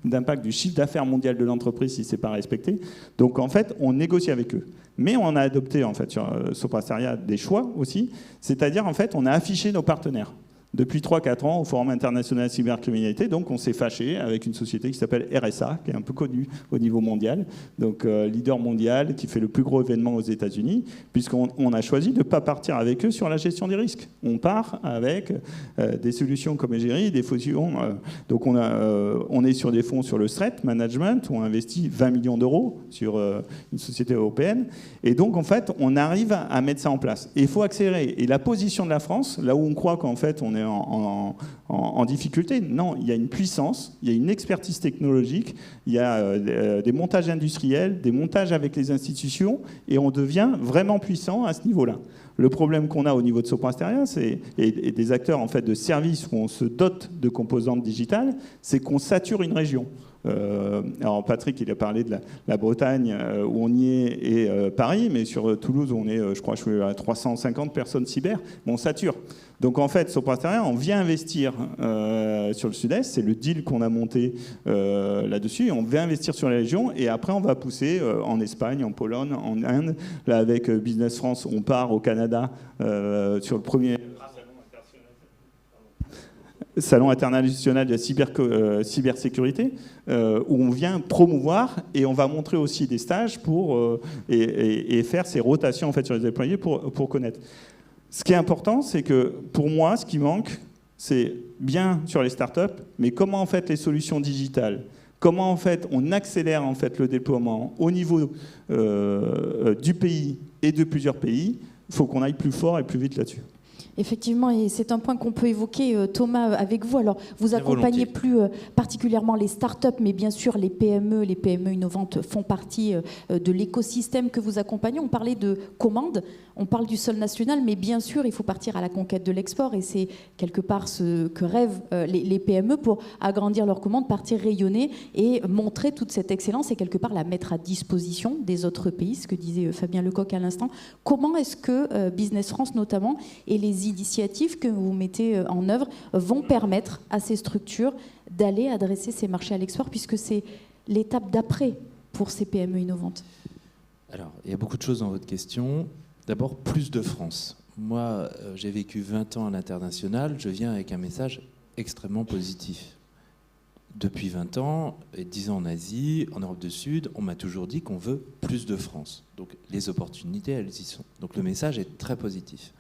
d'impact du chiffre d'affaires mondial de l'entreprise si ce n'est pas respecté. Donc en fait, on négocie avec eux. Mais on a adopté en fait sur Sopra Steria des choix aussi, c'est-à-dire en fait, on a affiché nos partenaires. depuis 3-4 ans au Forum international cybercriminalité. Donc on s'est fâché avec une société qui s'appelle RSA, qui est un peu connue au niveau mondial, donc leader mondial, qui fait le plus gros événement aux États-Unis, puisqu'on a choisi de ne pas partir avec eux sur la gestion des risques. On part avec des solutions comme Egeri, des fusions. Donc on est sur des fonds sur le threat management, où on investit 20 millions d'euros sur une société européenne. Et donc en fait, on arrive à mettre ça en place. Et il faut accélérer. Et la position de la France, là où on croit qu'en fait on est en difficulté, non, il y a une puissance, il y a une expertise technologique, il y a des montages industriels, des montages avec les institutions, et on devient vraiment puissant à ce niveau-là. Le problème qu'on a au niveau de Sopra Steria, et des acteurs en fait, de services où on se dote de composantes digitales, c'est qu'on sature une région. Alors Patrick, il a parlé de la Bretagne où on y est et Paris, mais sur Toulouse, on est, je crois, à 350 personnes cyber, mais on sature. Donc en fait, Sopra Steria, on vient investir sur le Sud-Est, c'est le deal qu'on a monté là-dessus, on vient investir sur la région et après on va pousser en Espagne, en Pologne, en Inde. Là avec Business France, on part au Canada sur le premier Salon international de la cybersécurité, où on vient promouvoir et on va montrer aussi des stages pour, et faire ces rotations en fait, sur les employés pour connaître. Ce qui est important, c'est que pour moi, ce qui manque, c'est bien sur les startups, mais comment en fait les solutions digitales, comment en fait on accélère en fait le déploiement au niveau du pays et de plusieurs pays. Il faut qu'on aille plus fort et plus vite là-dessus. Effectivement, et c'est un point qu'on peut évoquer, Thomas, avec vous. Alors, vous accompagnez plus particulièrement les startups, mais bien sûr, les PME innovantes font partie de l'écosystème que vous accompagnez. On parlait de commandes, on parle du sol national, mais bien sûr, il faut partir à la conquête de l'export, et c'est quelque part ce que rêvent les PME pour agrandir leurs commandes, partir rayonner et montrer toute cette excellence et quelque part la mettre à disposition des autres pays, ce que disait Fabien Lecoq à l'instant. Comment est-ce que Business France, notamment, et les initiatives que vous mettez en œuvre vont permettre à ces structures d'aller adresser ces marchés à l'export, puisque c'est l'étape d'après pour ces PME innovantes? Alors, il y a beaucoup de choses dans votre question. D'abord, plus de France. Moi, j'ai vécu 20 ans à l'international, je viens avec un message extrêmement positif. Depuis 20 ans, et 10 ans en Asie, en Europe du Sud, on m'a toujours dit qu'on veut plus de France. Donc les opportunités, elles y sont. Donc le message est très positif.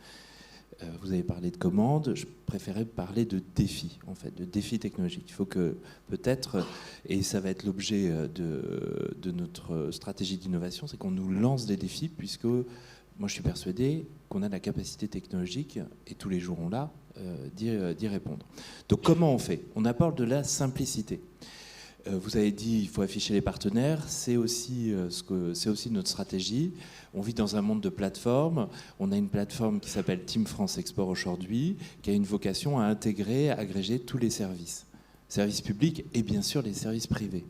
Vous avez parlé de commandes, je préférais parler de défis, en fait, de défis technologiques. Il faut que, peut-être, et ça va être l'objet de notre stratégie d'innovation, c'est qu'on nous lance des défis, puisque moi je suis persuadé qu'on a la capacité technologique, et tous les jours on l'a, d'y répondre. Donc comment on fait? On apporte de la simplicité. Vous avez dit il faut afficher les partenaires, c'est aussi notre stratégie. On vit dans un monde de plateformes. On a une plateforme qui s'appelle Team France Export aujourd'hui, qui a une vocation à intégrer, à agréger tous les services publics et bien sûr les services privés.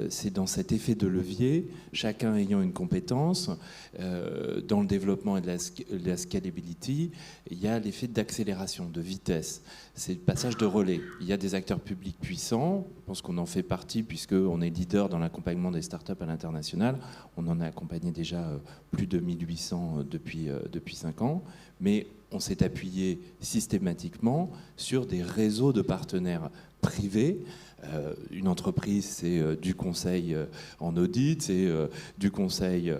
C'est dans cet effet de levier, chacun ayant une compétence, dans le développement et de la scalability, il y a l'effet d'accélération, de vitesse. C'est le passage de relais. Il y a des acteurs publics puissants, je pense qu'on en fait partie puisqu'on est leader dans l'accompagnement des startups à l'international. On en a accompagné déjà plus de 1800 depuis 5 ans, mais on s'est appuyé systématiquement sur des réseaux de partenaires privés. Une entreprise, c'est du conseil en audit, c'est du conseil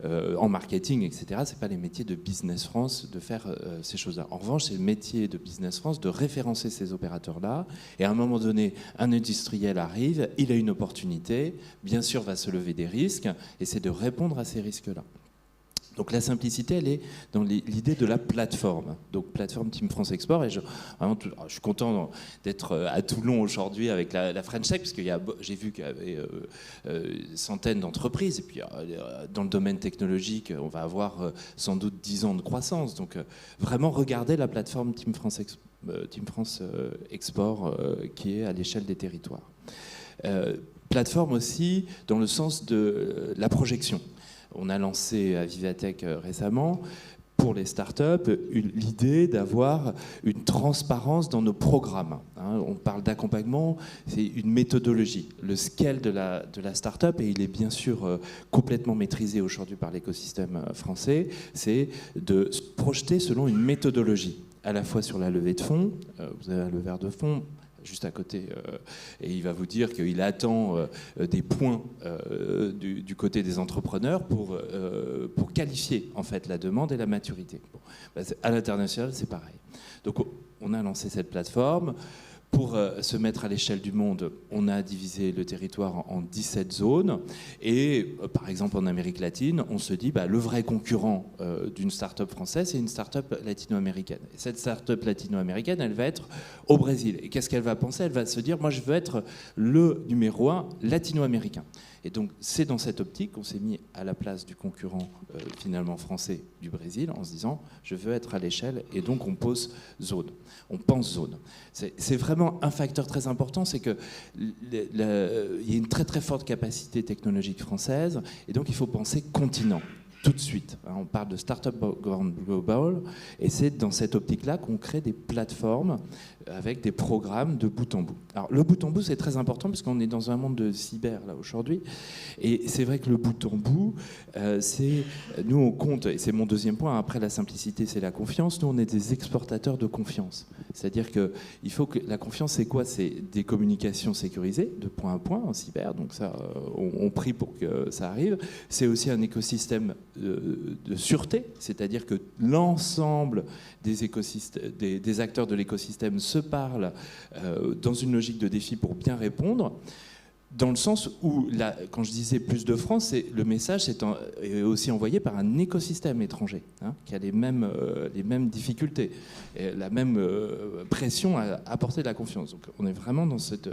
en marketing, etc. Ce n'est pas les métiers de Business France de faire ces choses-là. En revanche, c'est le métier de Business France de référencer ces opérateurs-là. Et à un moment donné, un industriel arrive, il a une opportunité, bien sûr va se lever des risques, et c'est de répondre à ces risques-là. Donc la simplicité, elle est dans l'idée de la plateforme. Donc plateforme Team France Export. Et je suis content d'être à Toulon aujourd'hui avec la French Tech, parce que j'ai vu qu'il y avait centaines d'entreprises. Et puis dans le domaine technologique, on va avoir sans doute 10 ans de croissance. Donc vraiment regarder la plateforme Team France Export qui est à l'échelle des territoires. Plateforme aussi dans le sens de la projection. On a lancé à Vivatech récemment, pour les startups, l'idée d'avoir une transparence dans nos programmes. On parle d'accompagnement, c'est une méthodologie. Le scale de la startup, et il est bien sûr complètement maîtrisé aujourd'hui par l'écosystème français, c'est de se projeter selon une méthodologie. à la fois sur la levée de fonds, vous avez un leveur de fonds juste à côté, et il va vous dire qu'il attend des points du côté des entrepreneurs pour qualifier en fait la demande et la maturité. Bon, à l'international, c'est pareil. Donc on a lancé cette plateforme. Pour se mettre à l'échelle du monde, on a divisé le territoire en 17 zones. Et par exemple, en Amérique latine, on se dit le vrai concurrent d'une start-up française, c'est une start-up latino-américaine. Et cette start-up latino-américaine, elle va être au Brésil. Et qu'est-ce qu'elle va penser? Elle va se dire, moi, je veux être le numéro 1 latino-américain. Et donc, c'est dans cette optique qu'on s'est mis à la place du concurrent finalement français du Brésil en se disant, je veux être à l'échelle. Et donc, on pose zone. On pense zone. C'est vraiment un facteur très important, c'est qu'il y a une très très forte capacité technologique française. Et donc, il faut penser continent. Tout de suite. On parle de Startup Global, et c'est dans cette optique-là qu'on crée des plateformes avec des programmes de bout en bout. Alors, le bout en bout, c'est très important puisqu'on est dans un monde de cyber là aujourd'hui, et c'est vrai que le bout en bout, nous on compte, et c'est mon deuxième point, après la simplicité, c'est la confiance. Nous, on est des exportateurs de confiance. C'est-à-dire que il faut que la confiance, c'est quoi? C'est des communications sécurisées de point à point en cyber. Donc ça, on prie pour que ça arrive. C'est aussi un écosystème de sûreté, c'est-à-dire que l'ensemble des acteurs de l'écosystème se parlent dans une logique de défi pour bien répondre. Dans le sens où, quand je disais plus de France, le message est aussi envoyé par un écosystème étranger qui a les mêmes difficultés, et la même pression à apporter de la confiance. Donc on est vraiment dans cette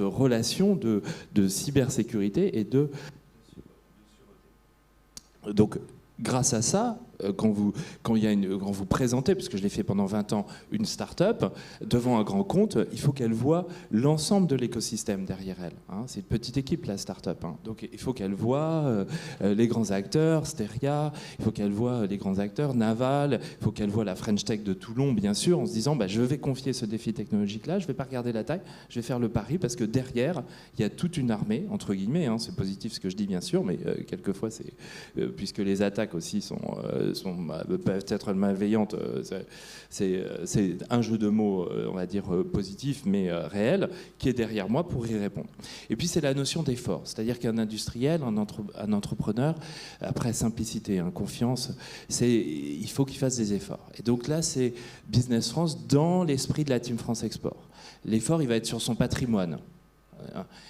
relation de cybersécurité et de... Donc, grâce à ça, quand vous présentez, puisque je l'ai fait pendant 20 ans, une start-up, devant un grand compte, il faut qu'elle voie l'ensemble de l'écosystème derrière elle. C'est une petite équipe, la start-up. Donc il faut qu'elle voie les grands acteurs, Steria, il faut qu'elle voie les grands acteurs, Naval, il faut qu'elle voie la French Tech de Toulon, bien sûr, en se disant, je vais confier ce défi technologique-là, je ne vais pas regarder la taille, je vais faire le pari, parce que derrière, il y a toute une armée, entre guillemets, c'est positif ce que je dis, bien sûr, mais quelquefois, puisque les attaques aussi peuvent être malveillantes. C'est un jeu de mots, on va dire, positif, mais réel, qui est derrière moi pour y répondre. Et puis, c'est la notion d'effort. C'est-à-dire qu'un industriel, un entrepreneur, après simplicité, confiance, il faut qu'il fasse des efforts. Et donc là, c'est Business France dans l'esprit de la Team France Export. L'effort, il va être sur son patrimoine.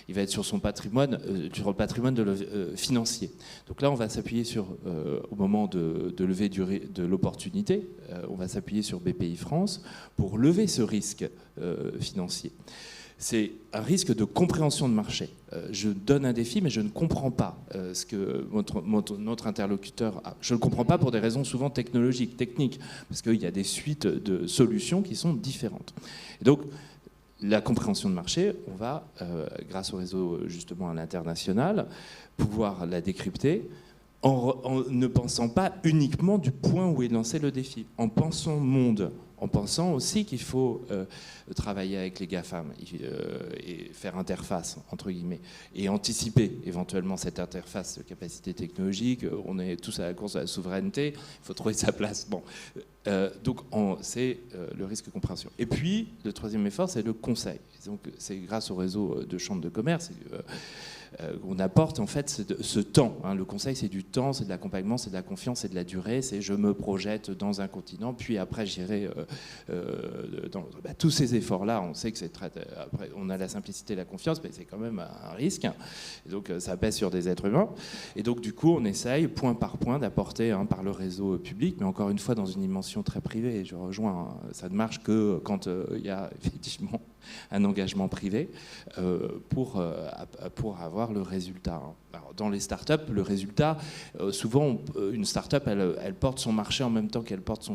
Il va être sur son patrimoine, sur le patrimoine financier. Donc là, on va s'appuyer au moment de lever de l'opportunité, on va s'appuyer sur BPI France pour lever ce risque financier. C'est un risque de compréhension de marché. Je donne un défi, mais je ne comprends pas ce que notre interlocuteur a. Je ne le comprends pas pour des raisons souvent technologiques, techniques, parce qu'il y a des suites de solutions qui sont différentes. Et donc, la compréhension de marché, on va, grâce au réseau justement à l'international, pouvoir la décrypter en ne pensant pas uniquement du point où est lancé le défi, en pensant monde, en pensant aussi qu'il faut travailler avec les GAFAM et faire interface, entre guillemets, et anticiper éventuellement cette interface de capacité technologique. On est tous à la course à la souveraineté, il faut trouver sa place. Bon. Donc c'est le risque de compréhension. Et puis, le troisième effort, c'est le conseil. Donc c'est grâce au réseau de chambres de commerce qu'on apporte en fait ce temps. Le conseil, c'est du temps, c'est de l'accompagnement, c'est de la confiance, c'est de la durée, c'est je me projette dans un continent, puis après j'irai dans tous ces efforts-là. On sait que c'est après on a la simplicité et la confiance, mais c'est quand même un risque. Et donc ça pèse sur des êtres humains. Et donc du coup, on essaye point par point d'apporter par le réseau public, mais encore une fois dans une dimension très privée. Je rejoins, ça ne marche que quand il y a effectivement un engagement privé pour avoir le résultat. Alors, dans les startups, le résultat, souvent, une startup, elle porte son marché en même temps qu'elle porte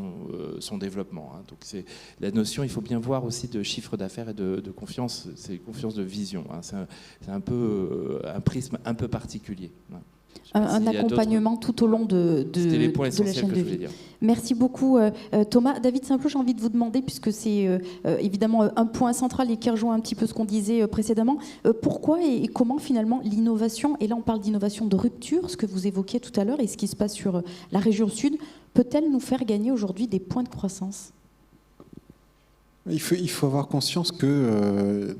son développement. Donc, c'est la notion, il faut bien voir aussi de chiffre d'affaires et de confiance, c'est confiance de vision. C'est un peu un prisme un peu particulier. un accompagnement tout au long de C'était les points de la essentiels chaîne que de je voulais vie. dire. Merci beaucoup Thomas. David Simplot, j'ai envie de vous demander, puisque c'est évidemment un point central et qui rejoint un petit peu ce qu'on disait précédemment, pourquoi et comment finalement l'innovation, et là on parle d'innovation de rupture, ce que vous évoquiez tout à l'heure, et ce qui se passe sur la région sud, peut-elle nous faire gagner aujourd'hui des points de croissance ? Il faut avoir conscience que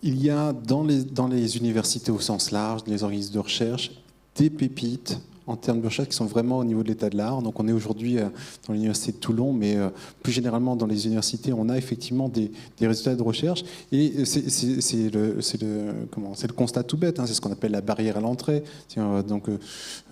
il y a dans les universités au sens large, les organismes de recherche, des pépites en termes de recherche qui sont vraiment au niveau de l'état de l'art. Donc on est aujourd'hui dans l'université de Toulon, mais plus généralement dans les universités, on a effectivement des résultats de recherche. Et c'est le constat tout bête, hein, c'est ce qu'on appelle la barrière à l'entrée. Donc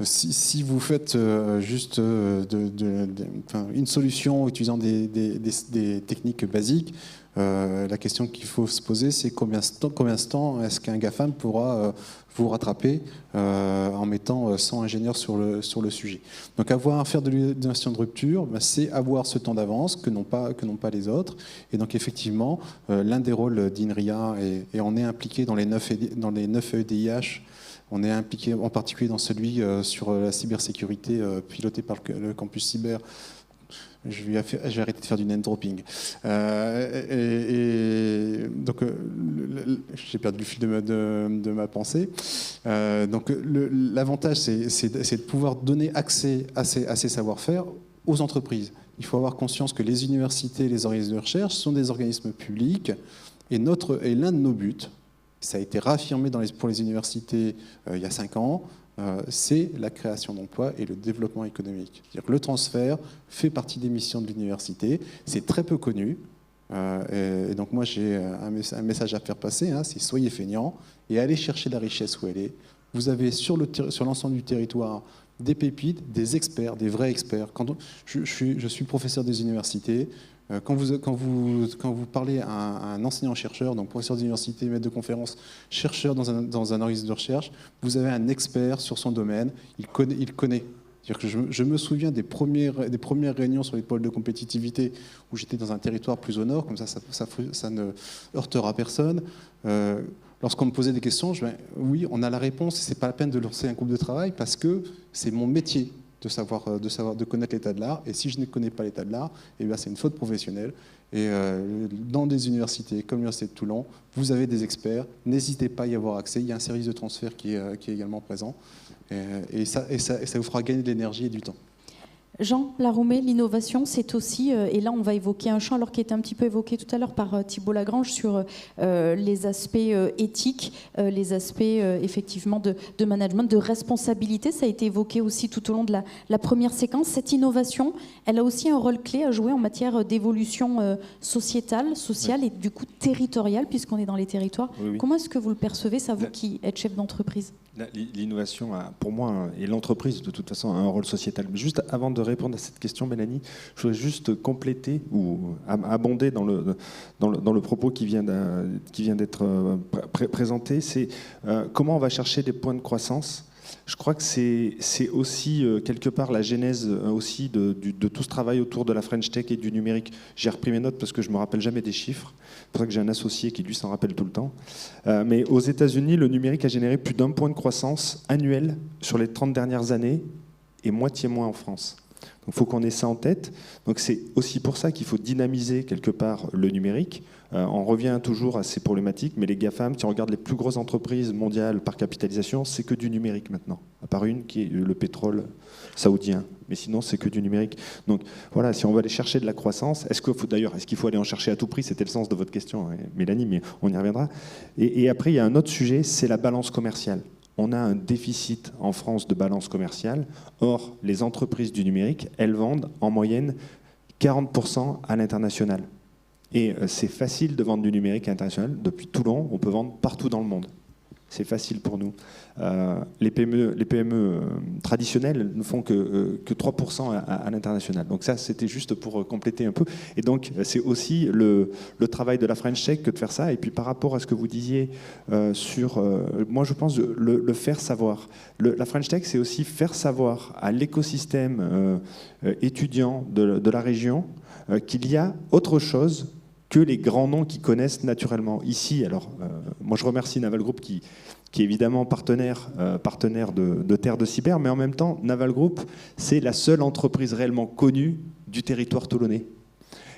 si vous faites juste une solution utilisant des techniques basiques, la question qu'il faut se poser, c'est combien de temps est-ce qu'un GAFAM pourra vous rattraper en mettant 100 ingénieurs sur le sujet. Donc faire de l'innovation de rupture, c'est avoir ce temps d'avance que n'ont pas les autres. Et donc effectivement, l'un des rôles d'INRIA, et on est impliqué dans les 9 EDIH, on est impliqué en particulier dans celui sur la cybersécurité piloté par le campus cyber. Je vais arrêter de faire du name dropping. Donc, j'ai perdu le fil de ma pensée. Donc, l'avantage, c'est de pouvoir donner accès à ces savoir-faire aux entreprises. Il faut avoir conscience que les universités, les organismes de recherche sont des organismes publics, et l'un de nos buts, ça a été réaffirmé pour les universités il y a 5 ans, c'est la création d'emplois et le développement économique. C'est-à-dire que le transfert fait partie des missions de l'université. C'est très peu connu. Et donc moi, j'ai un message à faire passer, hein, c'est soyez feignants et allez chercher la richesse où elle est. Vous avez sur l'ensemble du territoire des pépites, des experts, des vrais experts. Je suis professeur des universités. Quand vous parlez à un enseignant-chercheur, donc professeur d'université, maître de conférence, chercheur dans un organisme de recherche, vous avez un expert sur son domaine, il connaît. C'est-à-dire que je me souviens des premières réunions sur les pôles de compétitivité où j'étais dans un territoire plus au nord, comme ça ne heurtera personne. Lorsqu'on me posait des questions, je disais oui, on a la réponse, c'est pas la peine de lancer un groupe de travail parce que c'est mon métier de connaître l'état de l'art. Et si je ne connais pas l'état de l'art, eh bien c'est une faute professionnelle. Et dans des universités comme l'Université de Toulon, vous avez des experts. N'hésitez pas à y avoir accès. Il y a un service de transfert qui est également présent. Et ça vous fera gagner de l'énergie et du temps. Jean Laroumé, l'innovation, c'est aussi, et là on va évoquer un champ alors qui était un petit peu évoqué tout à l'heure par Thibault Lagrange sur les aspects éthiques, les aspects effectivement de management, de responsabilité. Ça a été évoqué aussi tout au long de la première séquence. Cette innovation, elle a aussi un rôle clé à jouer en matière d'évolution sociale, et du coup territoriale, puisqu'on est dans les territoires. Oui. Comment est-ce que vous le percevez, ça vous qui êtes chef d'entreprise ? L'innovation, pour moi, et l'entreprise, de toute façon, a un rôle sociétal. Mais juste avant de répondre à cette question, Mélanie, je voudrais juste compléter ou abonder dans le propos qui vient d'être présenté. C'est comment on va chercher des points de croissance. Je crois que c'est aussi quelque part la genèse aussi de tout ce travail autour de la French Tech et du numérique. J'ai repris mes notes parce que je ne me rappelle jamais des chiffres. C'est pour ça que j'ai un associé qui lui s'en rappelle tout le temps. Mais aux États-Unis, le numérique a généré plus d'1 point de croissance annuel sur les 30 dernières années et moitié moins en France. Donc il faut qu'on ait ça en tête. Donc c'est aussi pour ça qu'il faut dynamiser quelque part le numérique. On revient toujours à ces problématiques, mais les GAFAM, si on regarde les plus grosses entreprises mondiales par capitalisation, c'est que du numérique maintenant, à part une qui est le pétrole saoudien. Mais sinon, c'est que du numérique. Donc voilà, si on veut aller chercher de la croissance, est-ce qu'il faut aller en chercher à tout prix ? C'était le sens de votre question, hein, Mélanie, mais on y reviendra. Et après, il y a un autre sujet, c'est la balance commerciale. On a un déficit en France de balance commerciale. Or, les entreprises du numérique, elles vendent en moyenne 40% à l'international. Et c'est facile de vendre du numérique à l'international. Depuis Toulon, on peut vendre partout dans le monde. C'est facile pour nous. Les PME traditionnelles ne font que 3% à l'international. Donc ça, c'était juste pour compléter un peu. Et donc, c'est aussi le travail de la French Tech que de faire ça. Et puis, par rapport à ce que vous disiez sur... moi, je pense le faire savoir. La French Tech, c'est aussi faire savoir à l'écosystème étudiant de la région qu'il y a autre chose que les grands noms qu'ils connaissent naturellement. Ici, alors, moi je remercie Naval Group qui qui est évidemment partenaire de Terre de Cyber, mais en même temps, Naval Group, c'est la seule entreprise réellement connue du territoire toulonnais.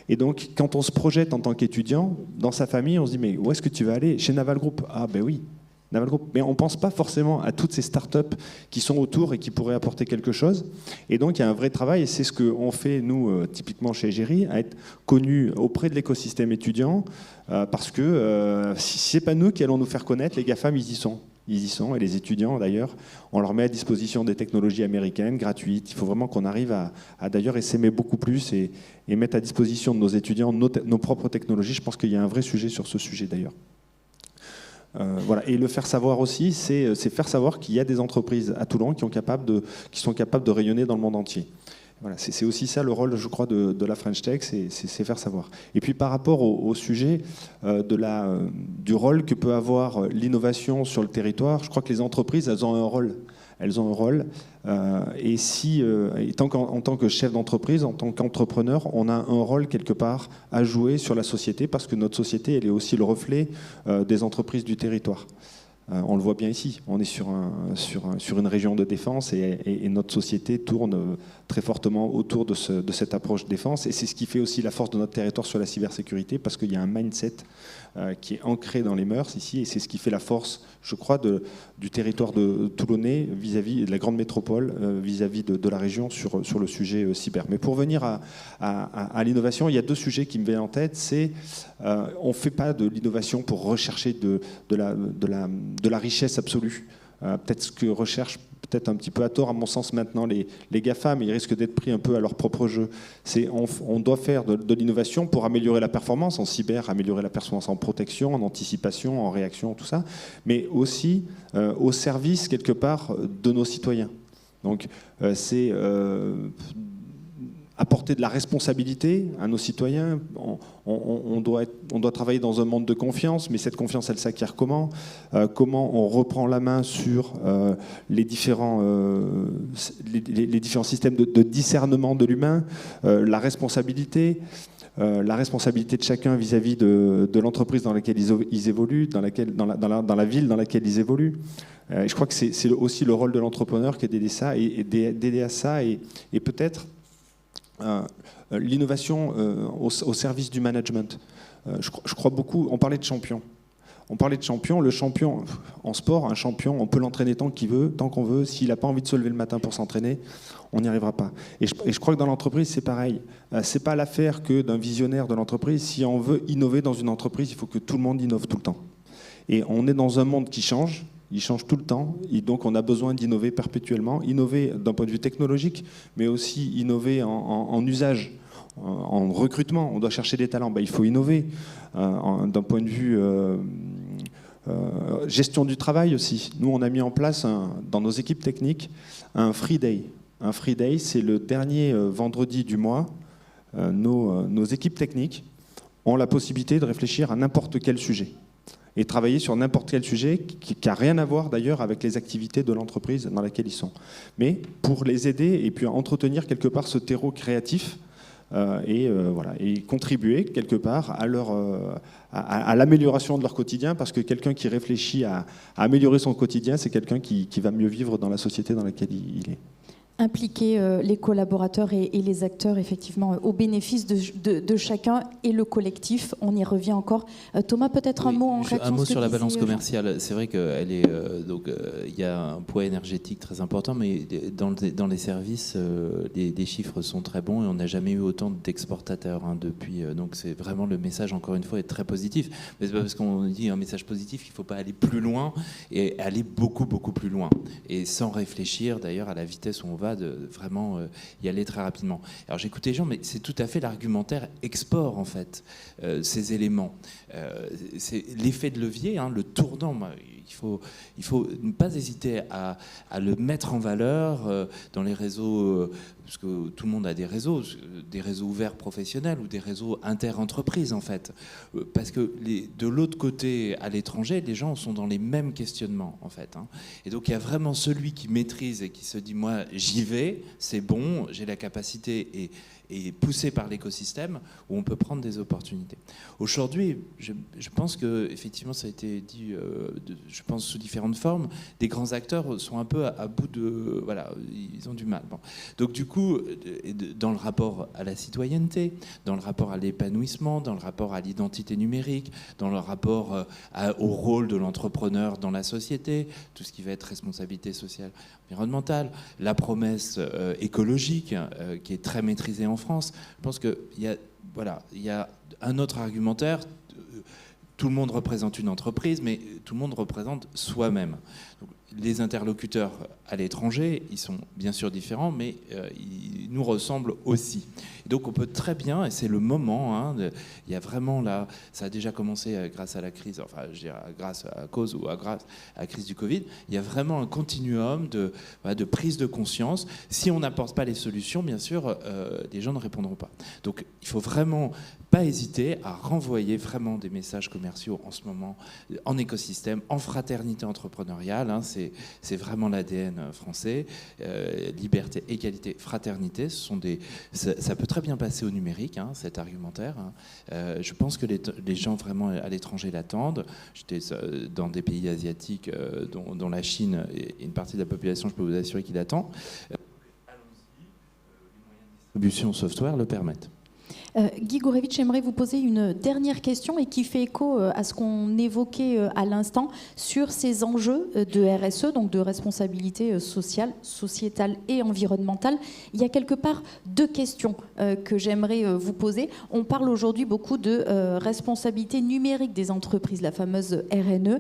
Et donc, quand on se projette en tant qu'étudiant, dans sa famille, on se dit, mais où est-ce que tu vas aller? Chez Naval Group. Ah ben oui, Naval Group. Mais on ne pense pas forcément à toutes ces startups qui sont autour et qui pourraient apporter quelque chose. Et donc, il y a un vrai travail, et c'est ce qu'on fait, nous, typiquement chez Egeri, à être connus auprès de l'écosystème étudiant, parce que si ce n'est pas nous qui allons nous faire connaître, les GAFAM, ils y sont. Ils y sont, et les étudiants d'ailleurs, on leur met à disposition des technologies américaines gratuites. Il faut vraiment qu'on arrive à d'ailleurs s'aimer beaucoup plus et mettre à disposition de nos étudiants nos propres technologies. Je pense qu'il y a un vrai sujet sur ce sujet d'ailleurs. Voilà. Et le faire savoir aussi, c'est faire savoir qu'il y a des entreprises à Toulon qui sont capables de rayonner dans le monde entier. Voilà, c'est aussi ça le rôle, je crois, de la French Tech, c'est faire savoir. Et puis par rapport au sujet du rôle que peut avoir l'innovation sur le territoire, je crois que les entreprises, elles ont un rôle. Elles ont un rôle. Et en tant que chef d'entreprise, en tant qu'entrepreneur, on a un rôle quelque part à jouer sur la société, parce que notre société, elle est aussi le reflet des entreprises du territoire. On le voit bien ici, on est sur une région de défense et notre société tourne très fortement autour de cette approche défense, et c'est ce qui fait aussi la force de notre territoire sur la cybersécurité, parce qu'il y a un mindset qui est ancré dans les mœurs ici, et c'est ce qui fait la force, je crois, du territoire de Toulonnais vis-à-vis de la grande métropole, vis-à-vis de la région sur le sujet cyber. Mais pour venir à l'innovation, il y a deux sujets qui me viennent en tête. C'est on ne fait pas de l'innovation pour rechercher de la richesse absolue. Peut-être ce que recherchent, peut-être un petit peu à tort, à mon sens maintenant, les GAFA, mais ils risquent d'être pris un peu à leur propre jeu. On doit faire de l'innovation pour améliorer la performance en cyber, améliorer la performance en protection, en anticipation, en réaction, tout ça, mais aussi au service, quelque part, de nos citoyens. Donc, c'est apporter de la responsabilité à nos citoyens. On doit travailler dans un monde de confiance, mais cette confiance, elle s'acquiert comment? Comment on reprend la main sur les différents systèmes de discernement de l'humain, la responsabilité de chacun vis-à-vis de l'entreprise dans laquelle ils évoluent, dans la ville dans laquelle ils évoluent. Je crois que c'est aussi le rôle de l'entrepreneur qui est d'aider à ça et peut-être l'innovation au service du management. Je crois beaucoup, on parlait de champion. Le champion en sport, un champion, on peut l'entraîner tant qu'on veut. S'il n'a pas envie de se lever le matin pour s'entraîner, on n'y arrivera pas. Et je crois que dans l'entreprise, c'est pareil. C'est pas l'affaire que d'un visionnaire de l'entreprise. Si on veut innover dans une entreprise, il faut que tout le monde innove tout le temps. Et on est dans un monde qui change. Il change tout le temps, et donc on a besoin d'innover perpétuellement, innover d'un point de vue technologique, mais aussi innover en usage, en recrutement. On doit chercher des talents, il faut innover d'un point de vue gestion du travail aussi. Nous, on a mis en place dans nos équipes techniques un Free Day. Un Free Day, c'est le dernier vendredi du mois. Nos équipes techniques ont la possibilité de réfléchir à n'importe quel sujet et travailler sur n'importe quel sujet qui n'a rien à voir d'ailleurs avec les activités de l'entreprise dans laquelle ils sont. Mais pour les aider et puis entretenir quelque part ce terreau créatif et contribuer quelque part à l'amélioration de leur quotidien, parce que quelqu'un qui réfléchit à améliorer son quotidien, c'est quelqu'un qui va mieux vivre dans la société dans laquelle il est. Impliquer les collaborateurs et les acteurs, effectivement, au bénéfice de chacun et le collectif. On y revient encore. Thomas, peut-être un mot en réaction. Un mot sur la balance commerciale. C'est vrai qu'elle est il y a un poids énergétique très important, mais dans les services, les chiffres sont très bons et on n'a jamais eu autant d'exportateurs depuis. Donc c'est vraiment, le message, encore une fois, est très positif. Mais c'est pas parce qu'on dit un message positif qu'il ne faut pas aller plus loin, et aller beaucoup, beaucoup plus loin. Et sans réfléchir d'ailleurs à la vitesse où on va, de vraiment y aller très rapidement. Alors j'écoutais les gens, mais c'est tout à fait l'argumentaire export, en fait, ces éléments. C'est l'effet de levier, le tournant. Il faut ne pas hésiter à le mettre en valeur dans les réseaux, parce que tout le monde a des réseaux ouverts professionnels ou des réseaux inter-entreprises, en fait. Parce que de l'autre côté, à l'étranger, les gens sont dans les mêmes questionnements, en fait. Et donc il y a vraiment celui qui maîtrise et qui se dit, moi j'y vais, c'est bon, j'ai la capacité, et poussé par l'écosystème, où on peut prendre des opportunités. Aujourd'hui, je pense que, effectivement, ça a été dit, je pense sous différentes formes, des grands acteurs sont un peu à bout de... Voilà, ils ont du mal. Bon. Donc du coup, dans le rapport à la citoyenneté, dans le rapport à l'épanouissement, dans le rapport à l'identité numérique, dans le rapport au rôle de l'entrepreneur dans la société, tout ce qui va être responsabilité sociale, environnementale, la promesse écologique qui est très maîtrisée en France. Je pense qu'il y a un autre argumentaire. Tout le monde représente une entreprise, mais tout le monde représente soi-même. Donc, les interlocuteurs à l'étranger, ils sont bien sûr différents, mais ils nous ressemblent aussi. Et donc on peut très bien, et c'est le moment, il y a vraiment là, ça a déjà commencé grâce à la crise, enfin je dirais grâce à cause ou grâce à la crise du Covid, il y a vraiment un continuum de prise de conscience. Si on n'apporte pas les solutions, bien sûr, les gens ne répondront pas. Donc il faut vraiment pas hésiter à renvoyer vraiment des messages commerciaux en ce moment, en écosystème, en fraternité entrepreneuriale, c'est vraiment l'ADN français. Liberté, égalité, fraternité, ça peut très bien passer au numérique, cet argumentaire. Je pense que les gens vraiment à l'étranger l'attendent. J'étais dans des pays asiatiques, dont la Chine et une partie de la population, je peux vous assurer qu'il attend. Allons-y, les moyens de distribution software le permettent. Guy Gourevitch, j'aimerais vous poser une dernière question et qui fait écho à ce qu'on évoquait à l'instant sur ces enjeux de RSE, donc de responsabilité sociale, sociétale et environnementale. Il y a quelque part deux questions que j'aimerais vous poser. On parle aujourd'hui beaucoup de responsabilité numérique des entreprises, la fameuse RNE.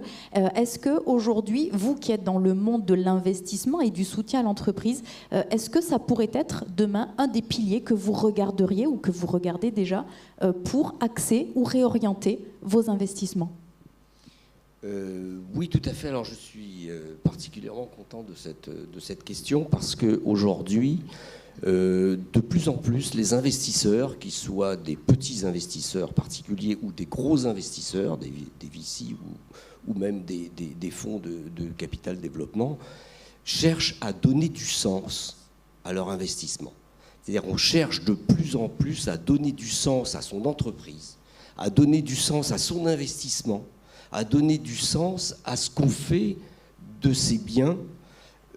Est-ce qu'aujourd'hui, vous qui êtes dans le monde de l'investissement et du soutien à l'entreprise, est-ce que ça pourrait être demain un des piliers que vous regarderiez ou que vous regardez déjà pour axer ou réorienter vos investissements? Oui, tout à fait. Alors, je suis particulièrement content de cette question parce qu'aujourd'hui, de plus en plus, les investisseurs, qu'ils soient des petits investisseurs particuliers ou des gros investisseurs, des VC ou même des fonds de capital développement, cherchent à donner du sens à leur investissement. C'est-à-dire qu'on cherche de plus en plus à donner du sens à son entreprise, à donner du sens à son investissement, à donner du sens à ce qu'on fait de ses biens.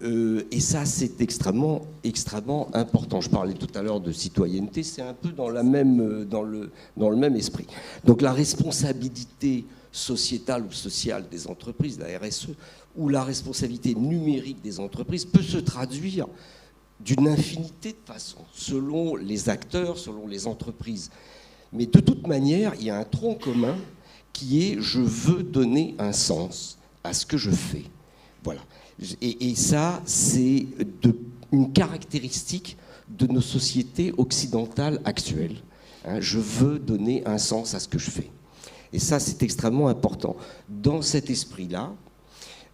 Et ça, c'est extrêmement, extrêmement important. Je parlais tout à l'heure de citoyenneté, c'est un peu dans le même esprit. Donc la responsabilité sociétale ou sociale des entreprises, la RSE, ou la responsabilité numérique des entreprises peut se traduire d'une infinité de façons, selon les acteurs, selon les entreprises. Mais de toute manière, il y a un tronc commun qui est « je veux donner un sens à ce que je fais ». Voilà. Et ça, c'est une caractéristique de nos sociétés occidentales actuelles. Je veux donner un sens à ce que je fais. Et ça, c'est extrêmement important. Dans cet esprit-là,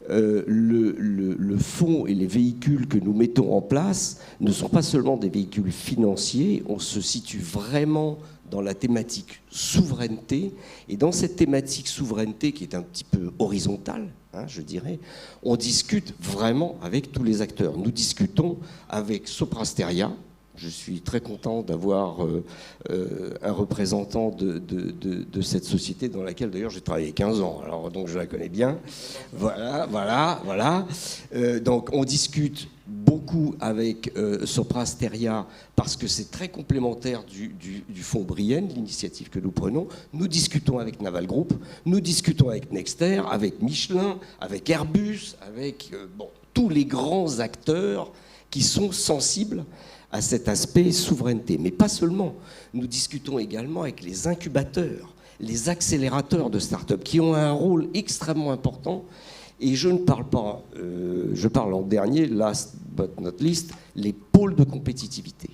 le fonds et les véhicules que nous mettons en place ne sont pas seulement des véhicules financiers, on se situe vraiment dans la thématique souveraineté, et dans cette thématique souveraineté qui est un petit peu horizontale, je dirais, on discute vraiment avec tous les acteurs. Nous discutons avec Soprasteria. Je suis très content d'avoir un représentant de cette société dans laquelle d'ailleurs j'ai travaillé 15 ans, alors donc je la connais bien. Voilà. Donc on discute beaucoup avec Soprasteria parce que c'est très complémentaire du fonds Brienne, l'initiative que nous prenons. Nous discutons avec Naval Group, nous discutons avec Nexter, avec Michelin, avec Airbus, avec tous les grands acteurs qui sont sensibles à cet aspect souveraineté. Mais pas seulement. Nous discutons également avec les incubateurs, les accélérateurs de start-up qui ont un rôle extrêmement important. Et je ne parle pas, je parle en dernier, last but not least, les pôles de compétitivité,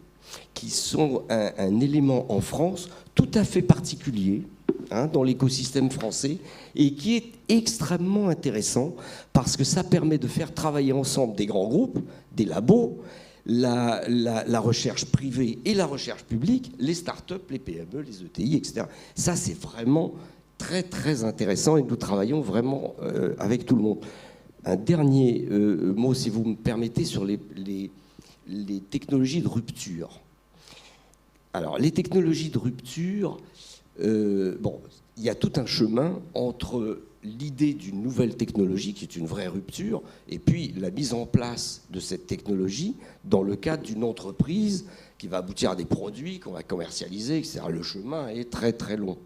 qui sont un élément en France tout à fait particulier dans l'écosystème français et qui est extrêmement intéressant parce que ça permet de faire travailler ensemble des grands groupes, des labos, la recherche privée et la recherche publique, les start-up, les PME, les ETI, etc. Ça, c'est vraiment très, très intéressant et nous travaillons vraiment avec tout le monde. Un dernier mot, si vous me permettez, sur les technologies de rupture. Alors, les technologies de rupture, bon, il y a tout un chemin entre l'idée d'une nouvelle technologie, qui est une vraie rupture, et puis la mise en place de cette technologie dans le cadre d'une entreprise qui va aboutir à des produits qu'on va commercialiser, etc. Le chemin est très très long.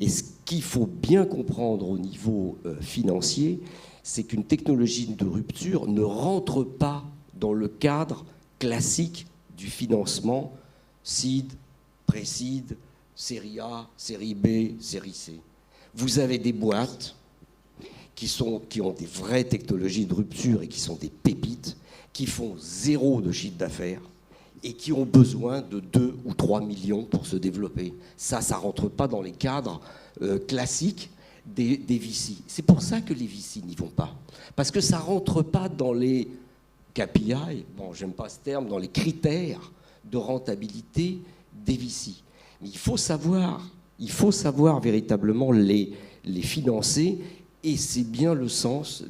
Et ce qu'il faut bien comprendre au niveau financier, c'est qu'une technologie de rupture ne rentre pas dans le cadre classique du financement seed, pré-seed, série A, série B, série C. Vous avez des boîtes qui ont des vraies technologies de rupture et qui sont des pépites, qui font 0 de chiffre d'affaires et qui ont besoin de 2 ou 3 millions pour se développer. Ça ne rentre pas dans les cadres classiques des VC. C'est pour ça que les VC n'y vont pas. Parce que ça ne rentre pas dans les KPI, bon, j'aime pas ce terme, dans les critères de rentabilité des VC. Mais il faut savoir véritablement les financer, et c'est bien le sens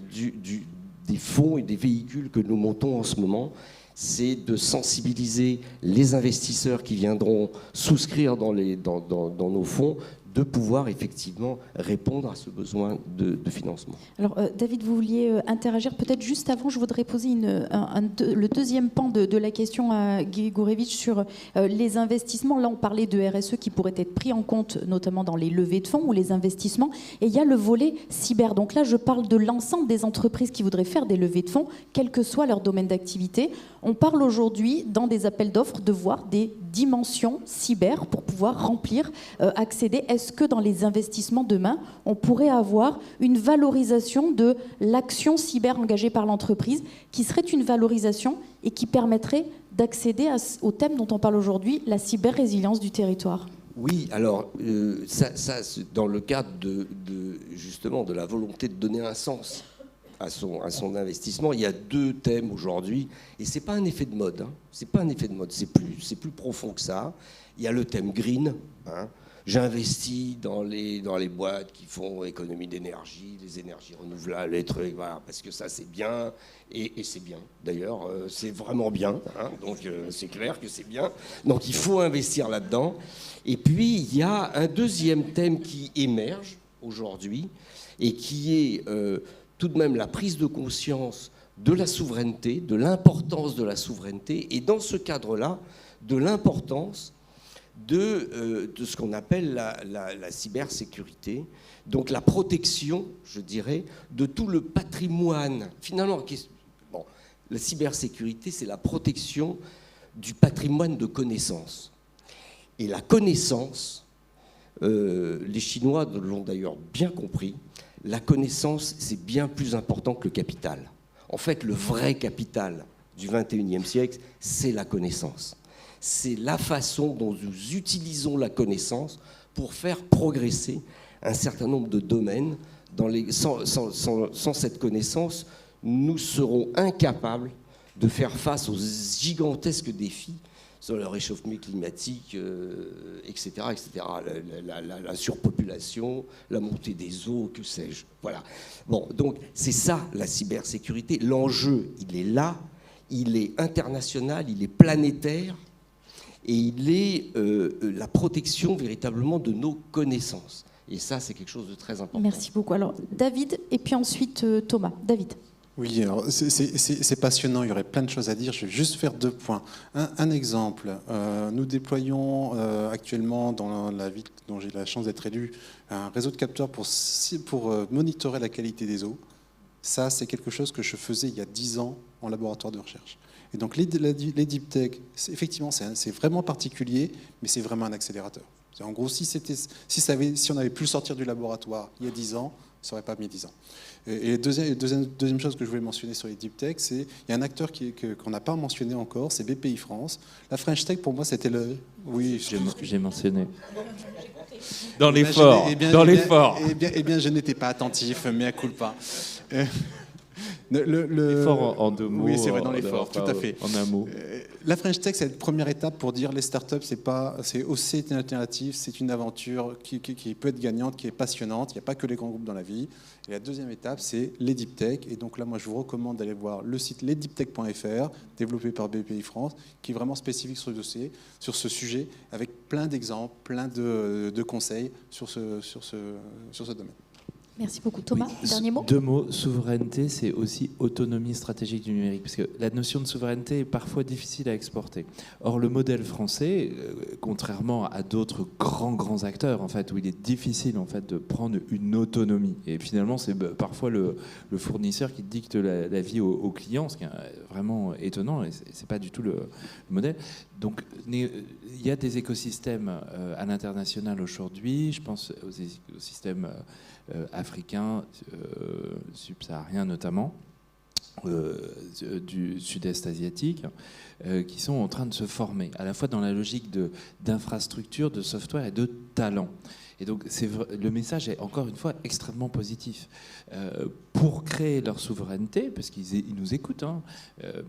des fonds et des véhicules que nous montons en ce moment. C'est de sensibiliser les investisseurs qui viendront souscrire dans nos fonds, de pouvoir effectivement répondre à ce besoin de financement. Alors, David, vous vouliez interagir. Peut-être juste avant, je voudrais poser le deuxième pan de la question à Guy Gourevitch sur les investissements. Là, on parlait de RSE qui pourrait être pris en compte, notamment dans les levées de fonds ou les investissements. Et il y a le volet cyber. Donc là, je parle de l'ensemble des entreprises qui voudraient faire des levées de fonds, quel que soit leur domaine d'activité. On parle aujourd'hui, dans des appels d'offres, de voir des dimensions cyber pour pouvoir remplir, accéder. Est-ce que dans les investissements demain, on pourrait avoir une valorisation de l'action cyber engagée par l'entreprise, qui serait une valorisation et qui permettrait d'accéder au thème dont on parle aujourd'hui, la cyber-résilience du territoire? Oui, alors, ça dans le cadre justement de la volonté de donner un sens à son investissement, il y a 2 thèmes aujourd'hui, et c'est pas un effet de mode, hein. C'est pas un effet de mode, c'est plus profond que ça. Il y a le thème green, hein. J'investis dans les boîtes qui font économie d'énergie, les énergies renouvelables, les trucs, voilà, parce que ça c'est bien, et c'est bien. D'ailleurs, c'est vraiment bien, hein, donc c'est clair que c'est bien. Donc il faut investir là-dedans. Et puis il y a un deuxième thème qui émerge aujourd'hui, et qui est tout de même la prise de conscience de la souveraineté, de l'importance de la souveraineté, et dans ce cadre-là, de l'importance de ce qu'on appelle la cybersécurité, donc la protection, je dirais, de tout le patrimoine. Finalement, bon, la cybersécurité, c'est la protection du patrimoine de connaissances. Et la connaissance, les Chinois l'ont d'ailleurs bien compris, la connaissance, c'est bien plus important que le capital. En fait, le vrai capital du XXIe siècle, c'est la connaissance. C'est la façon dont nous utilisons la connaissance pour faire progresser un certain nombre de domaines. Sans cette connaissance, nous serons incapables de faire face aux gigantesques défis sur le réchauffement climatique, etc., etc. La surpopulation, la montée des eaux, que sais-je. Voilà. Bon, donc c'est ça la cybersécurité. L'enjeu, il est là, il est international, il est planétaire, et il est la protection véritablement de nos connaissances. Et ça, c'est quelque chose de très important. Merci beaucoup. Alors, David, et puis ensuite Thomas. David. Oui, alors c'est passionnant, il y aurait plein de choses à dire. Je vais juste faire 2 points. Un exemple, nous déployons actuellement dans la ville dont j'ai la chance d'être élu, un réseau de capteurs pour monitorer la qualité des eaux. Ça, c'est quelque chose que je faisais il y a 10 ans en laboratoire de recherche. Et donc les deep tech, effectivement, c'est vraiment particulier, mais c'est vraiment un accélérateur. En gros, si on avait pu sortir du laboratoire il y a 10 ans, ça n'aurait pas mis 10 ans. Et deuxième chose que je voulais mentionner sur les deep tech, c'est qu'il y a un acteur qu'on n'a pas mentionné encore, c'est BPI France. La French Tech, pour moi, c'était le... Oui, j'ai mentionné. Dans l'effort. Eh bien, je n'étais pas attentif, mea culpa. L'effort en 2 mots. Oui, c'est vrai, dans l'effort, tout à fait. En un mot. La French Tech, c'est une première étape pour dire les startups, c'est aussi une alternative, c'est une aventure qui peut être gagnante, qui est passionnante. Il n'y a pas que les grands groupes dans la vie. Et la deuxième étape, c'est les deep tech. Et donc là, moi, je vous recommande d'aller voir le site lesdeeptech.fr, développé par BPI France, qui est vraiment spécifique sur le dossier, sur ce sujet, avec plein d'exemples, plein de conseils sur ce domaine. Merci beaucoup. Thomas, Oui, dernier mot. 2 mots. Souveraineté, c'est aussi autonomie stratégique du numérique, parce que la notion de souveraineté est parfois difficile à exporter. Or, le modèle français, contrairement à d'autres grands acteurs, en fait, où il est difficile en fait de prendre une autonomie, et finalement, c'est parfois le fournisseur qui dicte la vie aux clients, ce qui est vraiment étonnant, et c'est pas du tout le modèle. Donc, il y a des écosystèmes à l'international aujourd'hui. Je pense aux écosystèmes africains, subsahariens notamment, du sud-est asiatique, qui sont en train de se former, à la fois dans la logique d'infrastructure, de software et de talent. Et donc le message est encore une fois extrêmement positif. Pour créer leur souveraineté, parce qu'ils nous écoutent, hein,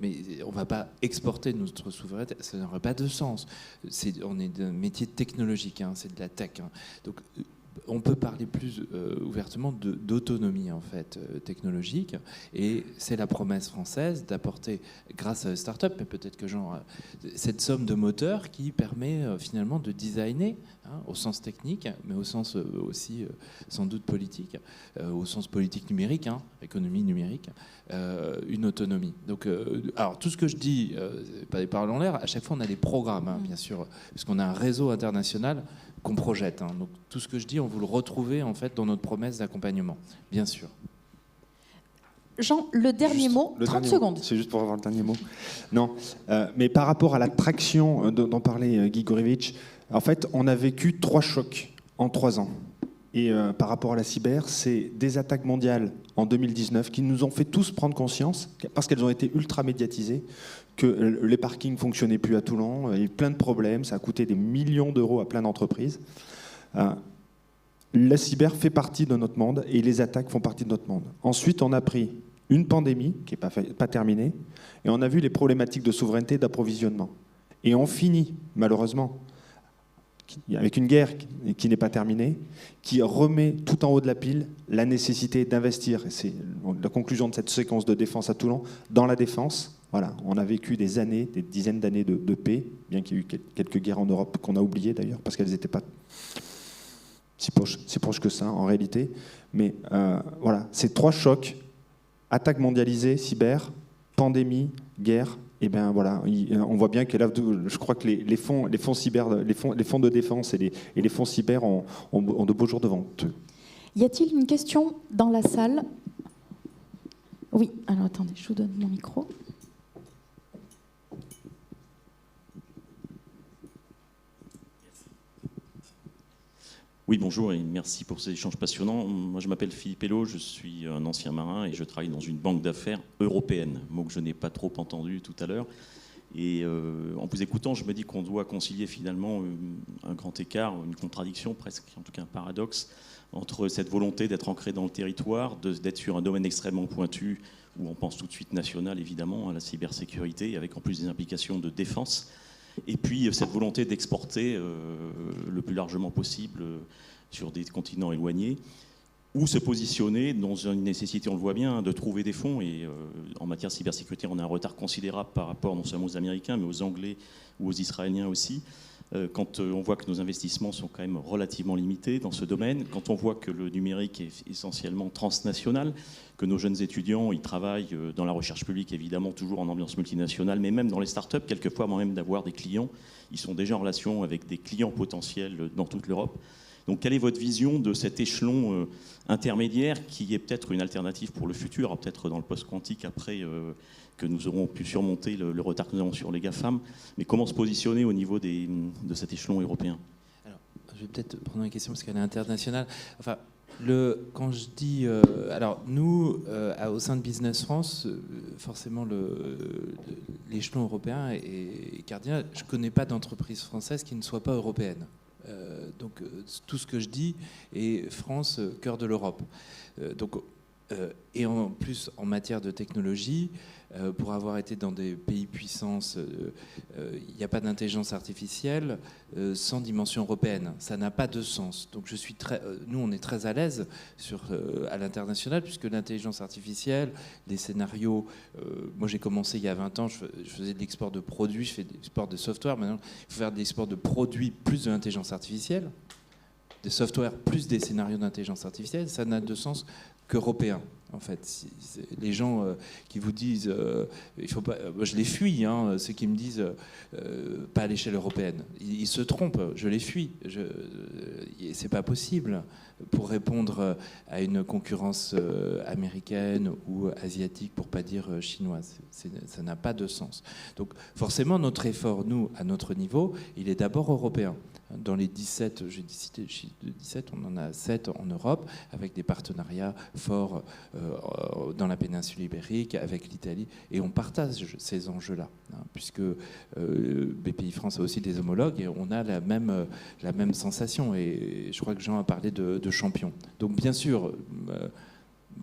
mais on ne va pas exporter notre souveraineté, ça n'aurait pas de sens. On est d'un métier technologique, hein, c'est de la tech. Hein. Donc on peut parler plus ouvertement d'autonomie en fait technologique, et c'est la promesse française d'apporter, grâce à start-up, mais peut-être que cette somme de moteurs qui permet finalement de designer, hein, au sens technique, mais au sens aussi sans doute politique, au sens politique numérique, hein, économie numérique, une autonomie. Donc, alors tout ce que je dis, pas des paroles en l'air. À chaque fois, on a des programmes, hein, bien sûr, parce qu'on a un réseau international qu'on projette. Hein. Donc tout ce que je dis, on vous le retrouvez en fait dans notre promesse d'accompagnement, bien sûr. Jean, le dernier mot, 30 secondes. C'est juste pour avoir le dernier mot. Non, mais par rapport à la traction dont parlait Guy Gorevitch, en fait, on a vécu 3 chocs en 3 ans. Et par rapport à la cyber, c'est des attaques mondiales en 2019 qui nous ont fait tous prendre conscience, parce qu'elles ont été ultra médiatisées, que les parkings ne fonctionnaient plus à Toulon, il y a eu plein de problèmes, ça a coûté des millions d'euros à plein d'entreprises. La cyber fait partie de notre monde et les attaques font partie de notre monde. Ensuite, on a pris une pandémie qui n'est pas terminée, et on a vu les problématiques de souveraineté et d'approvisionnement. Et on finit, malheureusement, avec une guerre qui n'est pas terminée, qui remet tout en haut de la pile la nécessité d'investir, et c'est la conclusion de cette séquence de défense à Toulon, dans la défense. Voilà, on a vécu des années, des dizaines d'années de paix, bien qu'il y ait eu quelques guerres en Europe qu'on a oubliées d'ailleurs, parce qu'elles n'étaient pas si proches que ça en réalité. Mais voilà, ces 3 chocs, attaque mondialisée, cyber, pandémie, guerre, et bien voilà, on voit bien que là, je crois que les fonds de défense et les fonds cyber ont de beaux jours devant eux. Y a-t-il une question dans la salle? Oui, alors attendez, je vous donne mon micro. Oui, bonjour et merci pour ces échanges passionnants. Moi, je m'appelle Philippe Hello, je suis un ancien marin et je travaille dans une banque d'affaires européenne, mot que je n'ai pas trop entendu tout à l'heure. Et en vous écoutant, je me dis qu'on doit concilier finalement un grand écart, une contradiction presque, en tout cas un paradoxe, entre cette volonté d'être ancré dans le territoire, d'être sur un domaine extrêmement pointu, où on pense tout de suite national évidemment, à la cybersécurité, avec en plus des implications de défense. Et puis cette volonté d'exporter le plus largement possible sur des continents éloignés, ou se positionner dans une nécessité, on le voit bien, de trouver des fonds. Et en matière de cybersécurité, on a un retard considérable par rapport non seulement aux Américains, mais aux Anglais ou aux Israéliens aussi. Quand on voit que nos investissements sont quand même relativement limités dans ce domaine, quand on voit que le numérique est essentiellement transnational, que nos jeunes étudiants, ils travaillent dans la recherche publique, évidemment, toujours en ambiance multinationale, mais même dans les startups, quelquefois, avant même d'avoir des clients, ils sont déjà en relation avec des clients potentiels dans toute l'Europe. Donc, quelle est votre vision de cet échelon intermédiaire qui est peut-être une alternative pour le futur, peut-être dans le post-quantique après que nous aurons pu surmonter le retard que nous avons sur les GAFAM, mais comment se positionner au niveau de cet échelon européen? Alors, je vais peut-être prendre une question parce qu'elle est internationale. Enfin, quand je dis... alors, nous, au sein de Business France, forcément, l'échelon européen est cardinal. Je ne connais pas d'entreprise française qui ne soit pas européenne. Donc tout ce que je dis est France, cœur de l'Europe. Donc Et en plus, en matière de technologie, pour avoir été dans des pays puissances, il n'y a pas d'intelligence artificielle sans dimension européenne. Ça n'a pas de sens. Donc nous, on est très à l'aise à l'international, puisque l'intelligence artificielle, les scénarios... moi, j'ai commencé il y a 20 ans, je faisais de l'export de produits, je fais de l'export de software. Maintenant, il faut faire de l'export de produits plus de l'intelligence artificielle, des softwares plus des scénarios d'intelligence artificielle. Ça n'a de sens qu'européen. En fait, les gens qui vous disent, il faut pas, je les fuis, hein, ceux qui me disent pas à l'échelle européenne. Ils se trompent, je les fuis. C'est pas possible pour répondre à une concurrence américaine ou asiatique, pour pas dire chinoise. Ça n'a pas de sens. Donc forcément, notre effort, nous, à notre niveau, il est d'abord européen. Dans les 17, j'ai cité le chiffre de 17, on en a 7 en Europe, avec des partenariats forts dans la péninsule ibérique, avec l'Italie, et on partage ces enjeux-là, hein, puisque BPI France a aussi des homologues, et on a la même sensation, et je crois que Jean a parlé de champion. Donc bien sûr,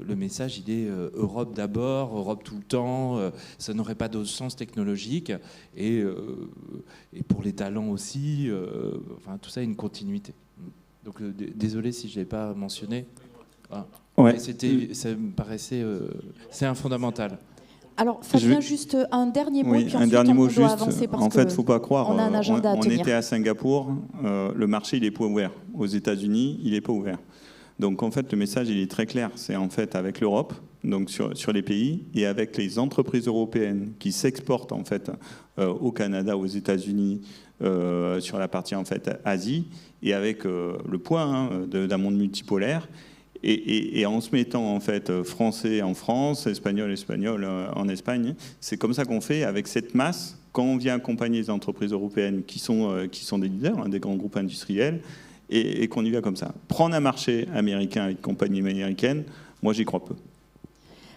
le message, il est Europe d'abord, Europe tout le temps, ça n'aurait pas de sens technologique, et pour les talents aussi, enfin, tout ça a une continuité. Donc désolé si je ne l'ai pas mentionné. Ah. Ouais. Ça me paraissait... c'est un fondamental. Alors, Fabien, juste un dernier mot, oui, puis un dernier mot juste. En fait, il ne faut pas croire. On a un agenda à tenir. On était à Singapour, le marché, il n'est pas ouvert. Aux États-Unis, il n'est pas ouvert. Donc en fait, le message, il est très clair. C'est en fait avec l'Europe, donc sur les pays, et avec les entreprises européennes qui s'exportent en fait au Canada, aux États-Unis, sur la partie en fait Asie, et avec le poids d'un monde multipolaire. Et en se mettant en fait français en France, espagnol en Espagne, c'est comme ça qu'on fait avec cette masse. Quand on vient accompagner les entreprises européennes qui sont des leaders, hein, des grands groupes industriels, et qu'on y va comme ça. Prendre un marché américain avec compagnie américaine, moi j'y crois peu.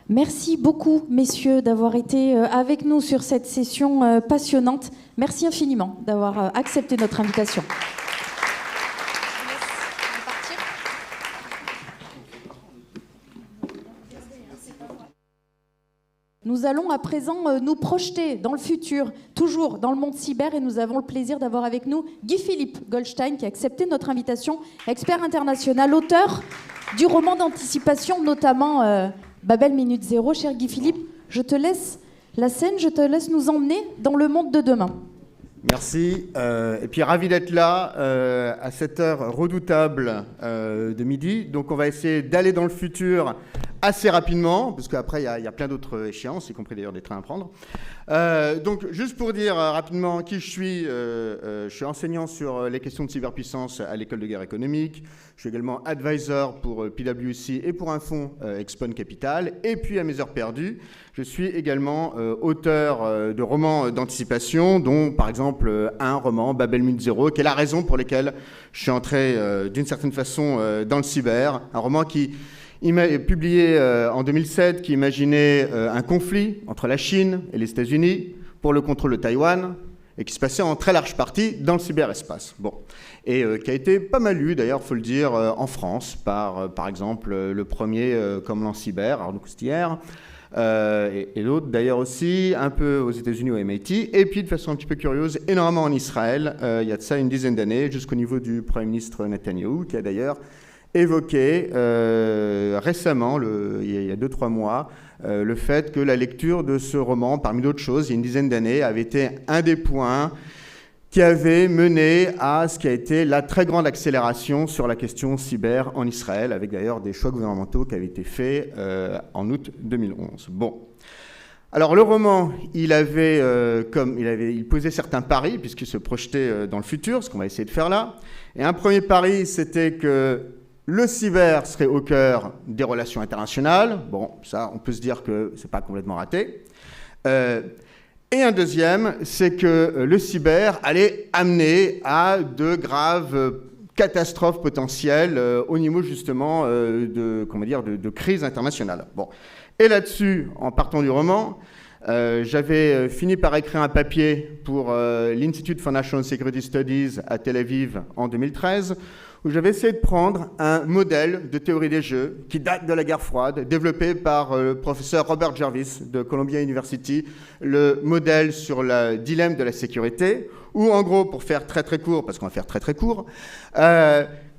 Merci beaucoup, messieurs, d'avoir été avec nous sur cette session passionnante. Merci infiniment d'avoir accepté notre invitation. Nous allons à présent nous projeter dans le futur, toujours dans le monde cyber, et nous avons le plaisir d'avoir avec nous Guy-Philippe Goldstein, qui a accepté notre invitation, expert international, auteur du roman d'anticipation, notamment Babel Minute Zéro. Cher Guy-Philippe, je te laisse la scène, je te laisse nous emmener dans le monde de demain. Merci. Et puis ravi d'être là à cette heure redoutable de midi. Donc on va essayer d'aller dans le futur assez rapidement, parce qu'après il y a plein d'autres échéances, y compris d'ailleurs des trains à prendre. Donc juste pour dire rapidement qui je suis enseignant sur les questions de cyberpuissance à l'école de guerre économique. Je suis également advisor pour PwC et pour un fonds Expon Capital. Et puis à mes heures perdues, je suis également auteur de romans d'anticipation, dont par exemple un roman, Babel Minute Zéro, qui est la raison pour laquelle je suis entré d'une certaine façon dans le cyber. Un roman qui publié en 2007, qui imaginait un conflit entre la Chine et les États-Unis pour le contrôle de Taïwan, et qui se passait en très large partie dans le cyberespace. Bon. Et qui a été pas mal lu, d'ailleurs, il faut le dire, en France, par exemple, le premier Comme l'an cyber, Arnaud Coustillère, et l'autre, d'ailleurs, aussi, un peu aux États-Unis, au MIT, et puis, de façon un petit peu curieuse, énormément en Israël, il y a de ça une dizaine d'années, jusqu'au niveau du Premier ministre Netanyahou, qui a d'ailleurs évoqué récemment, il y a 2-3 mois, le fait que la lecture de ce roman, parmi d'autres choses, il y a une dizaine d'années, avait été un des points qui avait mené à ce qui a été la très grande accélération sur la question cyber en Israël, avec d'ailleurs des choix gouvernementaux qui avaient été faits en août 2011. Bon. Alors le roman, il posait certains paris, puisqu'il se projetait dans le futur, ce qu'on va essayer de faire là. Et un premier pari, c'était que le cyber serait au cœur des relations internationales. Bon, ça, on peut se dire que c'est pas complètement raté. Et un deuxième, c'est que le cyber allait amener à de graves catastrophes potentielles au niveau justement de crise internationale. Bon. Et là-dessus, en partant du roman, J'avais fini par écrire un papier pour l'Institute for National Security Studies à Tel Aviv en 2013, où j'avais essayé de prendre un modèle de théorie des jeux qui date de la guerre froide, développé par le professeur Robert Jarvis de Columbia University, le modèle sur le dilemme de la sécurité, où en gros, pour faire très très court, parce qu'on va faire très très court,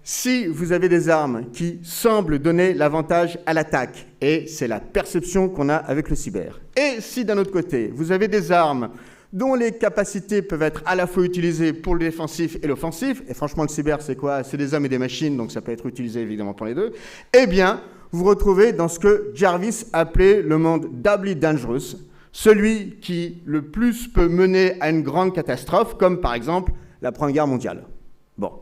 si vous avez des armes qui semblent donner l'avantage à l'attaque, et c'est la perception qu'on a avec le cyber, et si d'un autre côté, vous avez des armes dont les capacités peuvent être à la fois utilisées pour le défensif et l'offensif, et franchement le cyber c'est quoi? C'est des hommes et des machines, donc ça peut être utilisé évidemment pour les deux, eh bien vous vous retrouvez dans ce que Jarvis appelait le monde doubly dangerous, celui qui le plus peut mener à une grande catastrophe, comme par exemple la Première Guerre mondiale. Bon.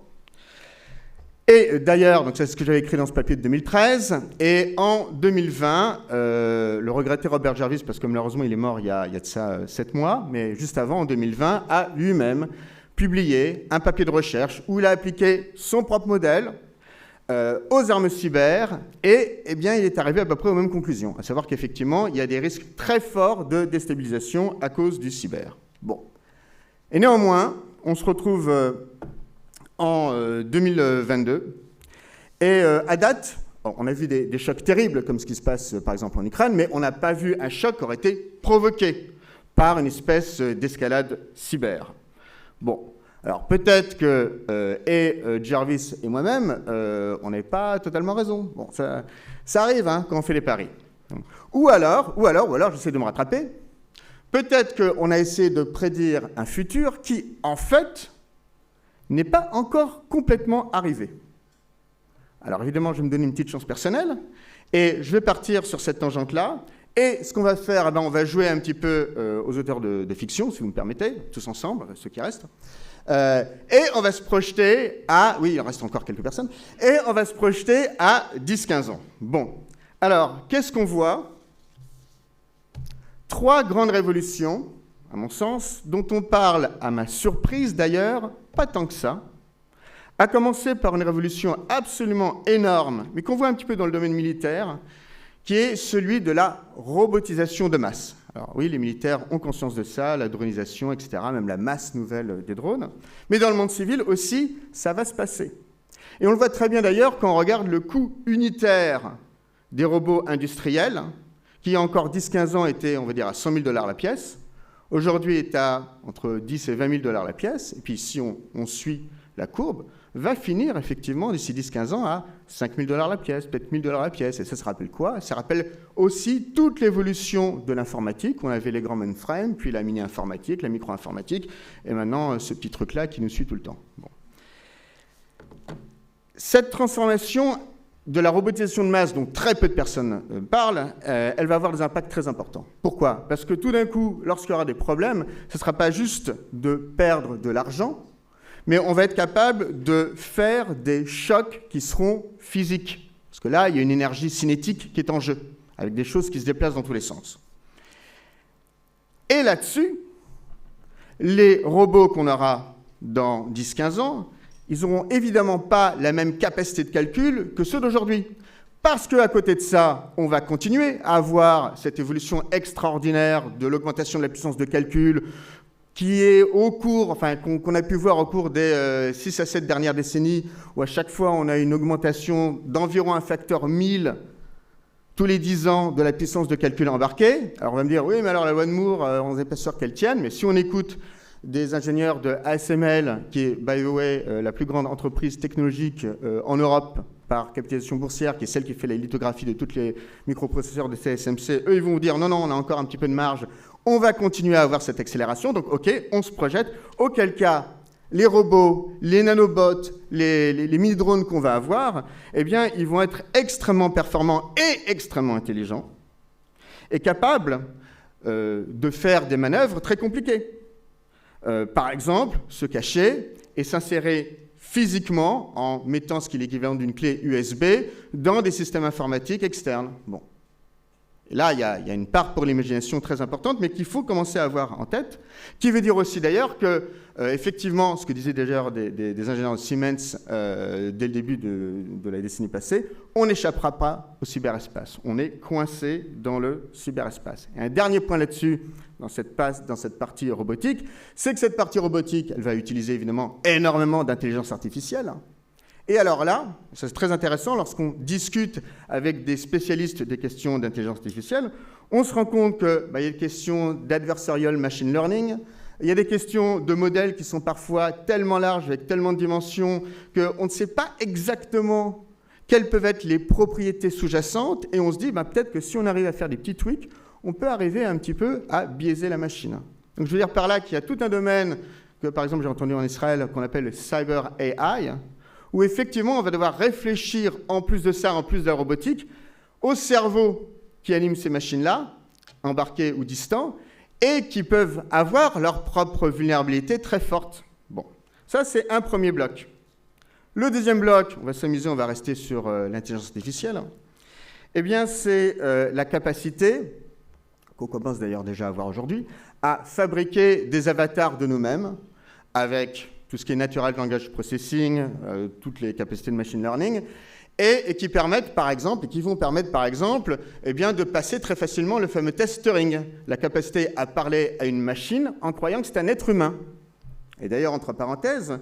Et d'ailleurs, donc c'est ce que j'avais écrit dans ce papier de 2013, et en 2020, le regretté Robert Jarvis, parce que malheureusement il est mort il y a de ça 7 mois, mais juste avant, en 2020, a lui-même publié un papier de recherche où il a appliqué son propre modèle aux armes cyber, et eh bien, il est arrivé à peu près aux mêmes conclusions, à savoir qu'effectivement, il y a des risques très forts de déstabilisation à cause du cyber. Bon. Et néanmoins, on se retrouve en 2022. Et à date, on a vu des chocs terribles, comme ce qui se passe par exemple en Ukraine, mais on n'a pas vu un choc qui aurait été provoqué par une espèce d'escalade cyber. Bon, alors peut-être que Jarvis et moi-même, on n'est pas totalement raison. Bon, ça arrive hein, quand on fait les paris. Ou alors, j'essaie de me rattraper, peut-être qu'on a essayé de prédire un futur qui, en fait, n'est pas encore complètement arrivé. Alors évidemment, je vais me donner une petite chance personnelle, et je vais partir sur cette tangente-là, et ce qu'on va faire, eh ben, on va jouer un petit peu aux auteurs de fiction, si vous me permettez, tous ensemble, ceux qui restent, et on va se projeter à... Oui, il reste encore quelques personnes, et on va se projeter à 10-15 ans. Bon, alors, qu'est-ce qu'on voit? 3 grandes révolutions, à mon sens, dont on parle, à ma surprise d'ailleurs, pas tant que ça, à commencer par une révolution absolument énorme, mais qu'on voit un petit peu dans le domaine militaire, qui est celui de la robotisation de masse. Alors oui, les militaires ont conscience de ça, la dronisation, etc., même la masse nouvelle des drones, mais dans le monde civil aussi, ça va se passer. Et on le voit très bien d'ailleurs quand on regarde le coût unitaire des robots industriels, qui il y a encore 10-15 ans était, on va dire, à 100 000 $ la pièce, aujourd'hui est à entre 10 et 20 000 $ la pièce, et puis si on suit la courbe, va finir effectivement d'ici 10-15 ans à 5 000 $ la pièce, peut-être 1 000 $ la pièce. Et ça se rappelle quoi? Ça rappelle aussi toute l'évolution de l'informatique. On avait les grands mainframes, puis la mini-informatique, la micro-informatique, et maintenant ce petit truc-là qui nous suit tout le temps. Bon. Cette transformation de la robotisation de masse, dont très peu de personnes parlent, elle va avoir des impacts très importants. Pourquoi? Parce que tout d'un coup, lorsqu'il y aura des problèmes, ce ne sera pas juste de perdre de l'argent, mais on va être capable de faire des chocs qui seront physiques. Parce que là, il y a une énergie cinétique qui est en jeu, avec des choses qui se déplacent dans tous les sens. Et là-dessus, les robots qu'on aura dans 10-15 ans, ils n'auront évidemment pas la même capacité de calcul que ceux d'aujourd'hui. Parce qu'à côté de ça, on va continuer à avoir cette évolution extraordinaire de l'augmentation de la puissance de calcul, qui est au cours, enfin qu'on a pu voir au cours des 6 à 7 dernières décennies, où à chaque fois on a une augmentation d'environ un facteur 1000 tous les 10 ans de la puissance de calcul embarquée. Alors on va me dire, oui, mais alors la loi de Moore, on n'est pas sûr qu'elle tienne, mais si on écoute des ingénieurs de ASML, qui est, by the way, la plus grande entreprise technologique en Europe par capitalisation boursière, qui est celle qui fait la lithographie de tous les microprocesseurs de TSMC, eux, ils vont vous dire, non, on a encore un petit peu de marge, on va continuer à avoir cette accélération, donc ok, on se projette, auquel cas, les robots, les nanobots, les mini-drones qu'on va avoir, eh bien, ils vont être extrêmement performants et extrêmement intelligents, et capables de faire des manœuvres très compliquées. Par exemple, se cacher et s'insérer physiquement en mettant ce qui est l'équivalent d'une clé USB dans des systèmes informatiques externes. Bon. Et là, il y a une part pour l'imagination très importante, mais qu'il faut commencer à avoir en tête, qui veut dire aussi d'ailleurs que, effectivement, ce que disaient d'ailleurs des ingénieurs de Siemens dès le début de la décennie passée, on n'échappera pas au cyberespace. On est coincé dans le cyberespace. Et un dernier point là-dessus, dans cette partie robotique, c'est que cette partie robotique, elle va utiliser évidemment énormément d'intelligence artificielle. Et alors là, c'est très intéressant, lorsqu'on discute avec des spécialistes des questions d'intelligence artificielle, on se rend compte qu'il y a des questions d'adversarial machine learning, il y a des questions de modèles qui sont parfois tellement larges, avec tellement de dimensions, qu'on ne sait pas exactement quelles peuvent être les propriétés sous-jacentes, et on se dit peut-être que si on arrive à faire des petits tweaks, on peut arriver un petit peu à biaiser la machine. Donc je veux dire par là qu'il y a tout un domaine que, par exemple, j'ai entendu en Israël, qu'on appelle le cyber AI, où effectivement on va devoir réfléchir, en plus de ça, en plus de la robotique, au cerveau qui anime ces machines-là, embarquées ou distants, et qui peuvent avoir leur propre vulnérabilité très forte. Bon, ça c'est un premier bloc. Le deuxième bloc, on va s'amuser, on va rester sur l'intelligence artificielle, eh bien c'est la capacité, qu'on commence d'ailleurs déjà à avoir aujourd'hui, à fabriquer des avatars de nous-mêmes, avec tout ce qui est natural language processing, toutes les capacités de machine learning, et qui permettent, par exemple, et qui vont permettre, par exemple, eh bien, de passer très facilement le fameux test Turing, la capacité à parler à une machine en croyant que c'est un être humain. Et d'ailleurs, entre parenthèses,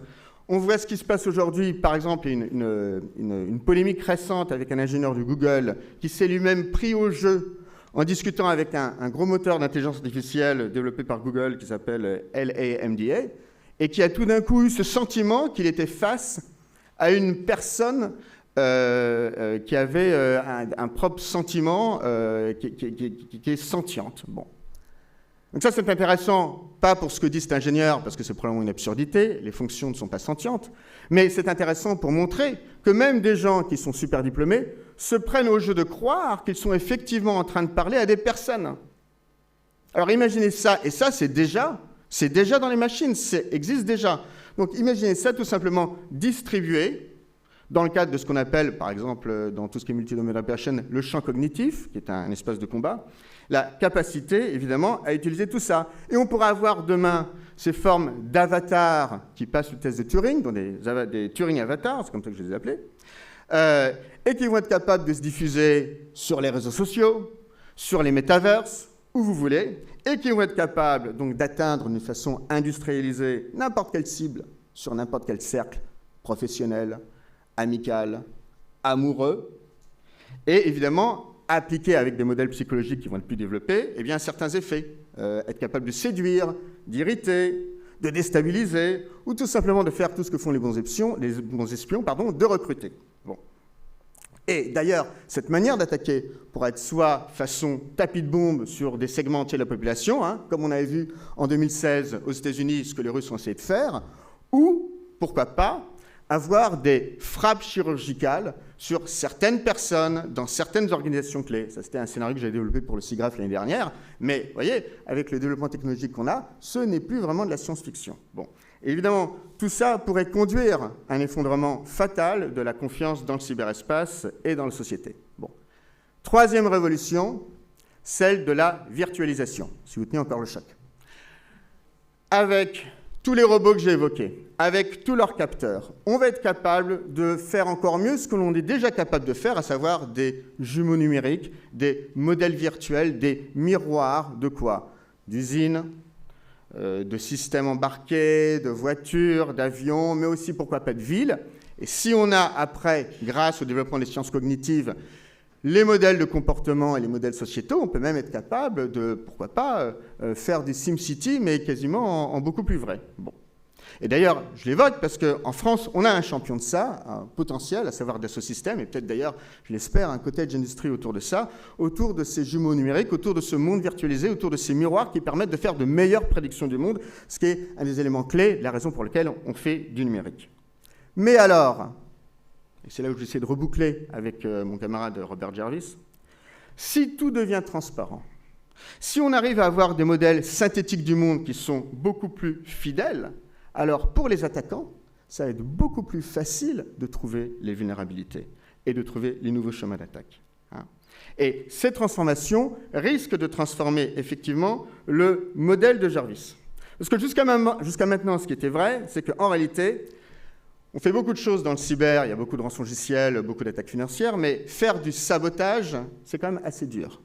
on voit ce qui se passe aujourd'hui, par exemple, une polémique récente avec un ingénieur de Google qui s'est lui-même pris au jeu en discutant avec un gros moteur d'intelligence artificielle développé par Google qui s'appelle LaMDA, et qui a tout d'un coup eu ce sentiment qu'il était face à une personne qui avait un propre sentiment qui est sentiente. Bon. Donc ça, c'est intéressant, pas pour ce que dit cet ingénieur, parce que c'est probablement une absurdité, les fonctions ne sont pas sentientes, mais c'est intéressant pour montrer que même des gens qui sont super diplômés se prennent au jeu de croire qu'ils sont effectivement en train de parler à des personnes. Alors imaginez ça, et ça c'est déjà dans les machines, ça existe déjà. Donc imaginez ça tout simplement distribué dans le cadre de ce qu'on appelle, par exemple, dans tout ce qui est multi-domain application, le champ cognitif, qui est un espace de combat, la capacité, évidemment, à utiliser tout ça. Et on pourra avoir demain ces formes d'avatars qui passent le test de Turing, dont des Turing avatars, c'est comme ça que je les ai appelés, et qui vont être capables de se diffuser sur les réseaux sociaux, sur les métaverses, où vous voulez, et qui vont être capables donc d'atteindre d'une façon industrialisée n'importe quelle cible sur n'importe quel cercle professionnel, amical, amoureux, et évidemment appliquer avec des modèles psychologiques qui vont être plus développés, eh bien certains effets, être capable de séduire, d'irriter, de déstabiliser, ou tout simplement de faire tout ce que font les bons espions, de recruter. Bon. Et d'ailleurs, cette manière d'attaquer pourrait être soit façon tapis de bombe sur des segments entiers de la population, comme on avait vu en 2016 aux États-Unis ce que les Russes ont essayé de faire, ou, pourquoi pas, avoir des frappes chirurgicales sur certaines personnes, dans certaines organisations clés. Ça, c'était un scénario que j'avais développé pour le SIGGRAPH l'année dernière, mais vous voyez, avec le développement technologique qu'on a, ce n'est plus vraiment de la science-fiction. Bon. Et évidemment, tout ça pourrait conduire à un effondrement fatal de la confiance dans le cyberespace et dans la société. Bon. Troisième révolution, celle de la virtualisation, si vous tenez encore le choc. Avec tous les robots que j'ai évoqués, avec tous leurs capteurs, on va être capable de faire encore mieux ce que l'on est déjà capable de faire, à savoir des jumeaux numériques, des modèles virtuels, des miroirs de quoi? D'usines, de systèmes embarqués, de voitures, d'avions, mais aussi, pourquoi pas, de villes. Et si on a après, grâce au développement des sciences cognitives, les modèles de comportement et les modèles sociétaux, on peut même être capable de, pourquoi pas, faire des SimCity, mais quasiment en beaucoup plus vrai. Bon. Et d'ailleurs, je l'évoque parce qu'en France, on a un champion de ça, un potentiel, à savoir Dassault Systèmes, et peut-être d'ailleurs, je l'espère, un cottage industry autour de ça, autour de ces jumeaux numériques, autour de ce monde virtualisé, autour de ces miroirs qui permettent de faire de meilleures prédictions du monde, ce qui est un des éléments clés de la raison pour laquelle on fait du numérique. Mais alors, et c'est là où j'essaie de reboucler avec mon camarade Robert Jarvis, si tout devient transparent, si on arrive à avoir des modèles synthétiques du monde qui sont beaucoup plus fidèles, alors pour les attaquants, ça va être beaucoup plus facile de trouver les vulnérabilités et de trouver les nouveaux chemins d'attaque. Et ces transformations risquent de transformer effectivement le modèle de Jarvis. Parce que jusqu'à maintenant, ce qui était vrai, c'est qu'en réalité, on fait beaucoup de choses dans le cyber, il y a beaucoup de rançongiciels, beaucoup d'attaques financières, mais faire du sabotage, c'est quand même assez dur.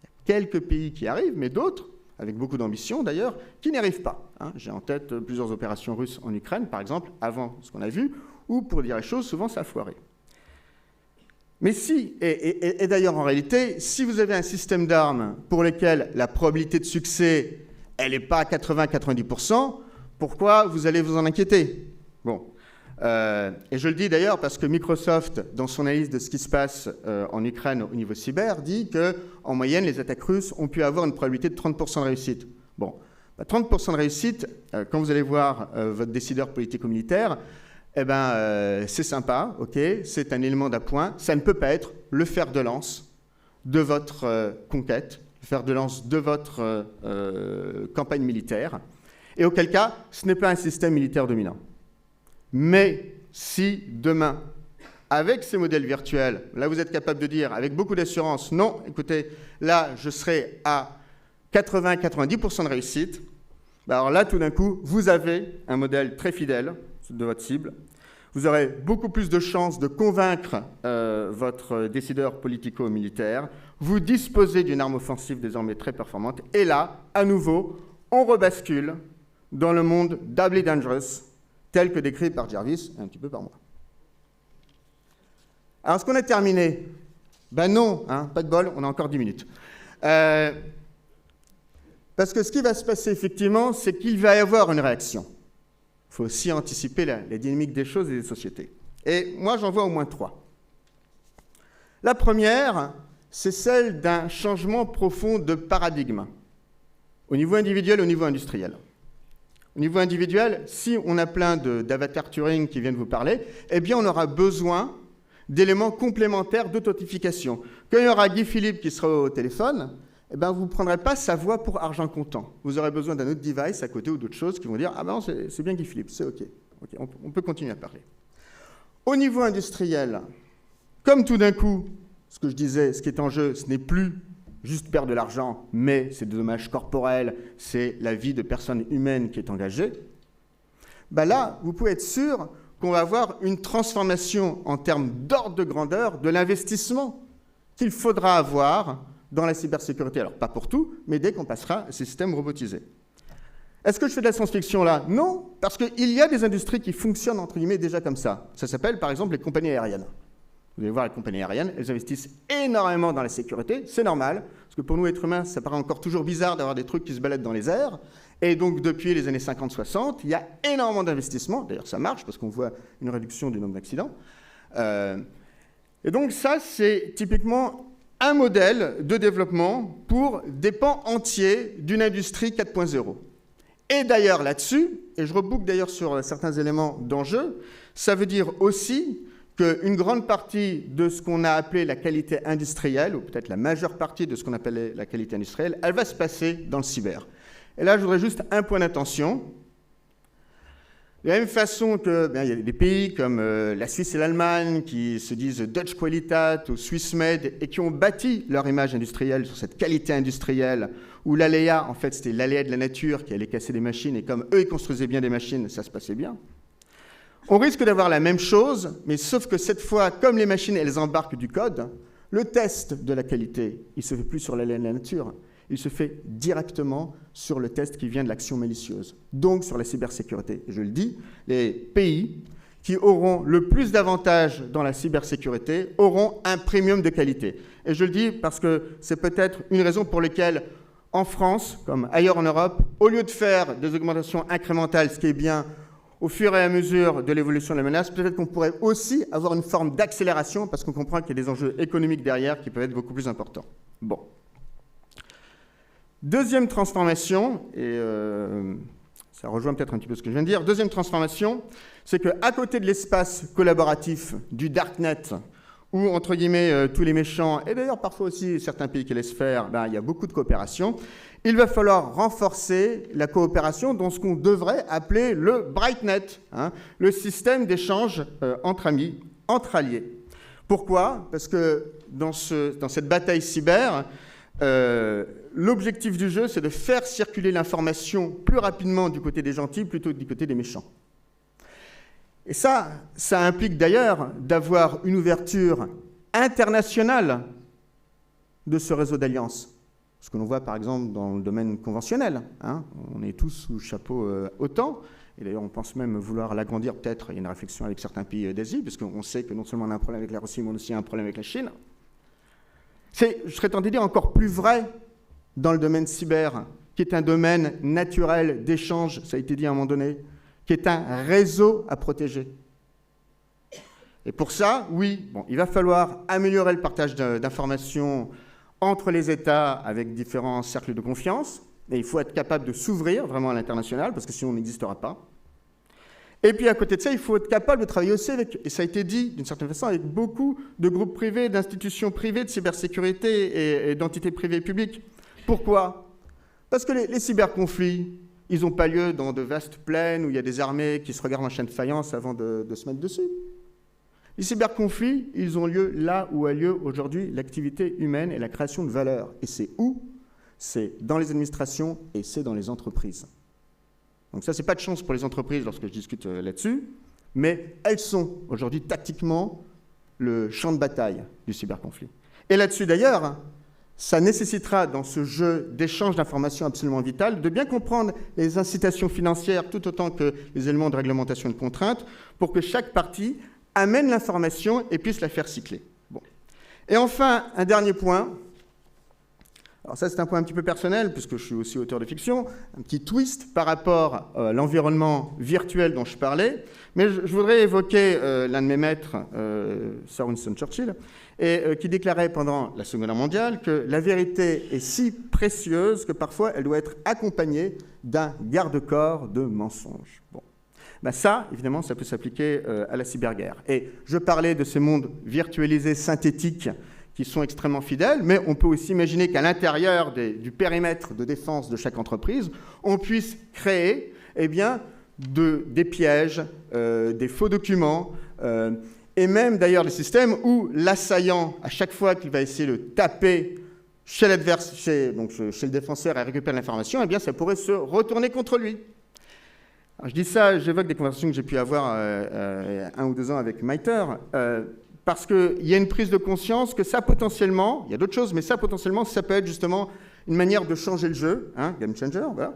Il y a quelques pays qui arrivent, mais d'autres, avec beaucoup d'ambition d'ailleurs, qui n'y arrivent pas. J'ai en tête plusieurs opérations russes en Ukraine, par exemple, avant ce qu'on a vu, où, pour dire les choses, souvent ça a foiré. Mais si, et d'ailleurs en réalité, si vous avez un système d'armes pour lequel la probabilité de succès, elle n'est pas à 80-90%, pourquoi vous allez vous en inquiéter? Bon. Et je le dis d'ailleurs parce que Microsoft, dans son analyse de ce qui se passe en Ukraine au niveau cyber, dit qu'en moyenne, les attaques russes ont pu avoir une probabilité de 30% de réussite. Bon, 30% de réussite, quand vous allez voir votre décideur politico-militaire, eh ben, c'est sympa, ok, c'est un élément d'appoint. Ça ne peut pas être le fer de lance de votre conquête, le fer de lance de votre campagne militaire. Et auquel cas, ce n'est pas un système militaire dominant. Mais si demain, avec ces modèles virtuels, là vous êtes capable de dire avec beaucoup d'assurance, non, écoutez, là je serai à 80-90% de réussite, ben alors là tout d'un coup, vous avez un modèle très fidèle de votre cible. Vous aurez beaucoup plus de chances de convaincre votre décideur politico-militaire. Vous disposez d'une arme offensive désormais très performante. Et là, à nouveau, on rebascule dans le monde Doubly Dangerous, tel que décrit par Jarvis, un petit peu par moi. Alors, est-ce qu'on a terminé? Ben non, hein, pas de bol, on a encore 10 minutes. Parce que ce qui va se passer, effectivement, c'est qu'il va y avoir une réaction. Il faut aussi anticiper la dynamique des choses et des sociétés. Et moi, j'en vois au moins 3. La première, c'est celle d'un changement profond de paradigme, au niveau individuel, au niveau industriel. Au niveau individuel, si on a plein d'avatars Turing qui viennent vous parler, eh bien, on aura besoin d'éléments complémentaires d'authentification. Quand il y aura Guy Philippe qui sera au téléphone, eh ben, vous ne prendrez pas sa voix pour argent comptant. Vous aurez besoin d'un autre device à côté ou d'autres choses qui vont dire « Ah ben non, c'est bien Guy Philippe, c'est OK. On peut continuer à parler. » Au niveau industriel, comme tout d'un coup, ce que je disais, ce qui est en jeu, ce n'est plus juste perdre de l'argent, mais c'est des dommages corporels, c'est la vie de personnes humaines qui est engagée, ben là, vous pouvez être sûr qu'on va avoir une transformation en termes d'ordre de grandeur de l'investissement qu'il faudra avoir dans la cybersécurité. Alors, pas pour tout, mais dès qu'on passera à ces systèmes robotisés. Est-ce que je fais de la science-fiction là? Non, parce qu'il y a des industries qui fonctionnent, entre guillemets, déjà comme ça. Ça s'appelle, par exemple, les compagnies aériennes. Vous allez voir, les compagnies aériennes, elles investissent énormément dans la sécurité. C'est normal, parce que pour nous, êtres humains, ça paraît encore toujours bizarre d'avoir des trucs qui se baladent dans les airs. Et donc, depuis les années 50-60, il y a énormément d'investissements. D'ailleurs, ça marche, parce qu'on voit une réduction du nombre d'accidents. Et donc, ça, c'est typiquement un modèle de développement pour des pans entiers d'une industrie 4.0. Et d'ailleurs là-dessus, et je reboucle d'ailleurs sur certains éléments d'enjeu, ça veut dire aussi qu'une grande partie de ce qu'on a appelé la qualité industrielle, ou peut-être la majeure partie de ce qu'on appelait la qualité industrielle, elle va se passer dans le cyber. Et là, je voudrais juste un point d'attention. De la même façon que il y a des pays comme la Suisse et l'Allemagne qui se disent Dutch Qualitat ou Swiss Made et qui ont bâti leur image industrielle sur cette qualité industrielle où l'aléa, en fait, c'était l'aléa de la nature qui allait casser des machines et comme eux, ils construisaient bien des machines, ça se passait bien. On risque d'avoir la même chose, mais sauf que cette fois, comme les machines, elles embarquent du code, le test de la qualité, il ne se fait plus sur l'aléa de la nature. Il se fait directement sur le test qui vient de l'action malicieuse, donc sur la cybersécurité. Je le dis, les pays qui auront le plus d'avantages dans la cybersécurité auront un premium de qualité. Et je le dis parce que c'est peut-être une raison pour laquelle, en France, comme ailleurs en Europe, au lieu de faire des augmentations incrémentales, ce qui est bien, au fur et à mesure de l'évolution de la menace, peut-être qu'on pourrait aussi avoir une forme d'accélération parce qu'on comprend qu'il y a des enjeux économiques derrière qui peuvent être beaucoup plus importants. Bon. Deuxième transformation, et ça rejoint peut-être un petit peu ce que je viens de dire, deuxième transformation, c'est qu'à côté de l'espace collaboratif du Darknet, où, entre guillemets, tous les méchants, et d'ailleurs parfois aussi certains pays qui laissent faire, il y a beaucoup de coopération, il va falloir renforcer la coopération dans ce qu'on devrait appeler le BrightNet, le système d'échange entre amis, entre alliés. Pourquoi? Parce que dans cette bataille cyber, l'objectif du jeu, c'est de faire circuler l'information plus rapidement du côté des gentils plutôt que du côté des méchants. Et ça implique d'ailleurs d'avoir une ouverture internationale de ce réseau d'alliances. Ce que l'on voit par exemple dans le domaine conventionnel. Hein. On est tous sous chapeau OTAN. Et d'ailleurs, on pense même vouloir l'agrandir peut-être. Il y a une réflexion avec certains pays d'Asie, parce qu'on sait que non seulement on a un problème avec la Russie, mais on a aussi un problème avec la Chine. C'est, je serais tenté de dire, encore plus vrai dans le domaine cyber, qui est un domaine naturel d'échange, ça a été dit à un moment donné, qui est un réseau à protéger. Et pour ça, oui, bon, il va falloir améliorer le partage d'informations entre les États avec différents cercles de confiance. Et il faut être capable de s'ouvrir vraiment à l'international, parce que sinon on n'existera pas. Et puis à côté de ça, il faut être capable de travailler aussi avec, et ça a été dit d'une certaine façon, avec beaucoup de groupes privés, d'institutions privées de cybersécurité et d'entités privées et publiques. Pourquoi? Parce que les cyberconflits, ils n'ont pas lieu dans de vastes plaines où il y a des armées qui se regardent en chaîne de faïence avant de se mettre dessus. Les cyberconflits, ils ont lieu là où a lieu aujourd'hui l'activité humaine et la création de valeur. Et c'est où? C'est dans les administrations et c'est dans les entreprises. Donc ça, c'est pas de chance pour les entreprises lorsque je discute là-dessus, mais elles sont aujourd'hui tactiquement le champ de bataille du cyberconflit. Et là-dessus d'ailleurs, ça nécessitera dans ce jeu d'échange d'informations absolument vital de bien comprendre les incitations financières tout autant que les éléments de réglementation et de contrainte pour que chaque partie amène l'information et puisse la faire cycler. Bon. Et enfin, un dernier point. Alors ça, c'est un point un petit peu personnel, puisque je suis aussi auteur de fiction, un petit twist par rapport à l'environnement virtuel dont je parlais. Mais je voudrais évoquer l'un de mes maîtres, Sir Winston Churchill, qui déclarait pendant la Seconde Guerre mondiale que la vérité est si précieuse que parfois elle doit être accompagnée d'un garde-corps de mensonges. Bon. Ben ça, évidemment, ça peut s'appliquer à la cyberguerre. Et je parlais de ces mondes virtualisés synthétiques qui sont extrêmement fidèles, mais on peut aussi imaginer qu'à l'intérieur du périmètre de défense de chaque entreprise, on puisse créer des pièges, des faux documents, et même d'ailleurs des systèmes où l'assaillant, à chaque fois qu'il va essayer de taper chez le défenseur et récupérer l'information, eh bien ça pourrait se retourner contre lui. Alors, je dis ça, j'évoque des conversations que j'ai pu avoir 1 ou 2 ans avec MITRE, parce qu'il y a une prise de conscience que ça potentiellement, il y a d'autres choses, mais ça potentiellement, ça peut être justement une manière de changer le jeu, hein, game changer, voilà.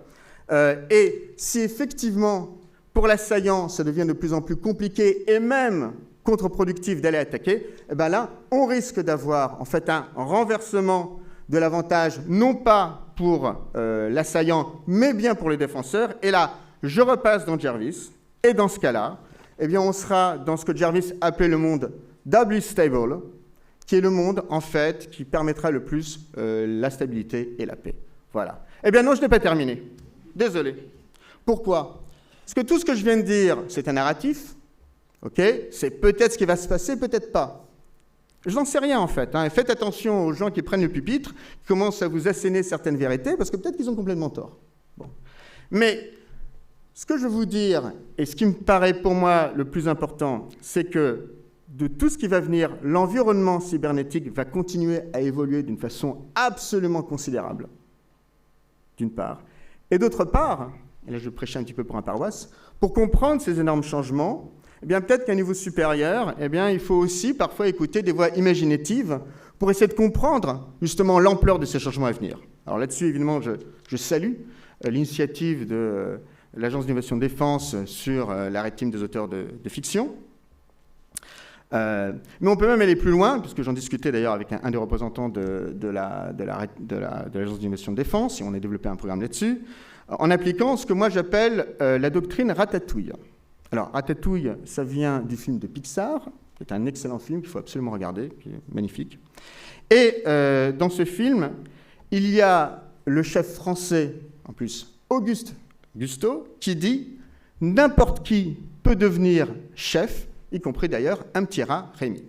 Et si effectivement, pour l'assaillant, ça devient de plus en plus compliqué et même contre-productif d'aller attaquer, eh ben là, on risque d'avoir en fait un renversement de l'avantage, non pas pour l'assaillant, mais bien pour les défenseurs. Et là, je repasse dans Jervis, et dans ce cas-là, eh bien, on sera dans ce que Jervis appelait le monde doubly stable, qui est le monde, en fait, qui permettra le plus la stabilité et la paix. Voilà. Eh bien non, je n'ai pas terminé. Désolé. Pourquoi? Parce que tout ce que je viens de dire, c'est un narratif. Ok? C'est peut-être ce qui va se passer, peut-être pas. Je n'en sais rien, en fait. Hein. Et faites attention aux gens qui prennent le pupitre, qui commencent à vous asséner certaines vérités, parce que peut-être qu'ils ont complètement tort. Bon. Mais ce que je veux vous dire, et ce qui me paraît pour moi le plus important, c'est que de tout ce qui va venir, l'environnement cybernétique va continuer à évoluer d'une façon absolument considérable, d'une part. Et d'autre part, et là je prêchais un petit peu pour un paroisse, pour comprendre ces énormes changements, eh bien peut-être qu'à un niveau supérieur, eh bien, il faut aussi parfois écouter des voix imaginatives pour essayer de comprendre justement l'ampleur de ces changements à venir. Alors là-dessus, évidemment, je salue l'initiative de l'Agence d'innovation de défense sur la Red Team des auteurs de fiction. Mais on peut même aller plus loin, puisque j'en discutais d'ailleurs avec un des représentants de l'Agence d'innovation de défense, et on a développé un programme là-dessus, en appliquant ce que moi j'appelle la doctrine Ratatouille. Alors, Ratatouille, ça vient du film de Pixar, qui est un excellent film qu'il faut absolument regarder, qui est magnifique. Et dans ce film, il y a le chef français, en plus Auguste Gusteau, qui dit « N'importe qui peut devenir chef », y compris d'ailleurs un petit rat, Rémi.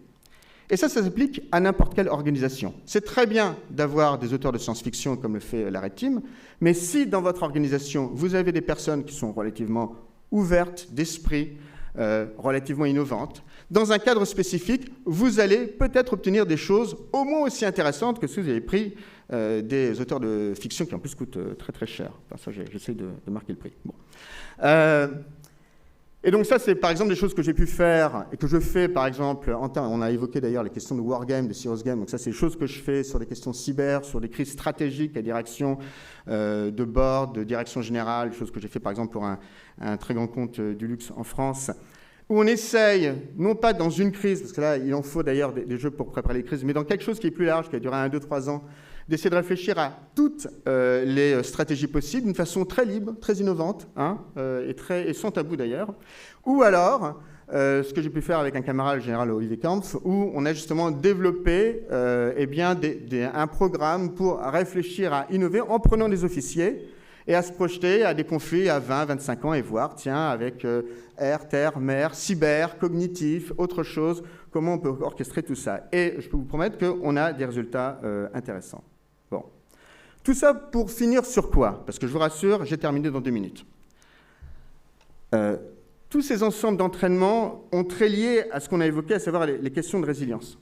Et ça s'applique à n'importe quelle organisation. C'est très bien d'avoir des auteurs de science-fiction comme le fait la Red Team, mais si dans votre organisation, vous avez des personnes qui sont relativement ouvertes d'esprit, relativement innovantes. Dans un cadre spécifique, vous allez peut-être obtenir des choses au moins aussi intéressantes que si vous avez pris des auteurs de fiction qui en plus coûtent très très cher. Enfin, ça, j'essaie de marquer le prix. Bon. Et donc ça, c'est par exemple des choses que j'ai pu faire et que je fais par exemple, on a évoqué d'ailleurs les questions de wargame, de serious game, donc ça c'est des choses que je fais sur des questions cyber, sur des crises stratégiques à direction de board, de direction générale, choses que j'ai fait par exemple pour un très grand compte du luxe en France, où on essaye, non pas dans une crise, parce que là il en faut d'ailleurs des jeux pour préparer les crises, mais dans quelque chose qui est plus large, qui a duré 1, 2, 3 ans, d'essayer de réfléchir à toutes les stratégies possibles d'une façon très libre, très innovante, hein, et sans tabou d'ailleurs. Ou alors, ce que j'ai pu faire avec un camarade, le général Olivier Kampf, où on a justement développé un programme pour réfléchir à innover en prenant des officiers et à se projeter à des conflits à 20, 25 ans et voir, tiens, avec air, terre, mer, cyber, cognitif, autre chose, comment on peut orchestrer tout ça. Et je peux vous promettre qu'on a des résultats intéressants. Bon. Tout ça pour finir sur quoi? Parce que je vous rassure, j'ai terminé dans 2 minutes. Tous ces ensembles d'entraînements ont très lié à ce qu'on a évoqué, à savoir les questions de résilience.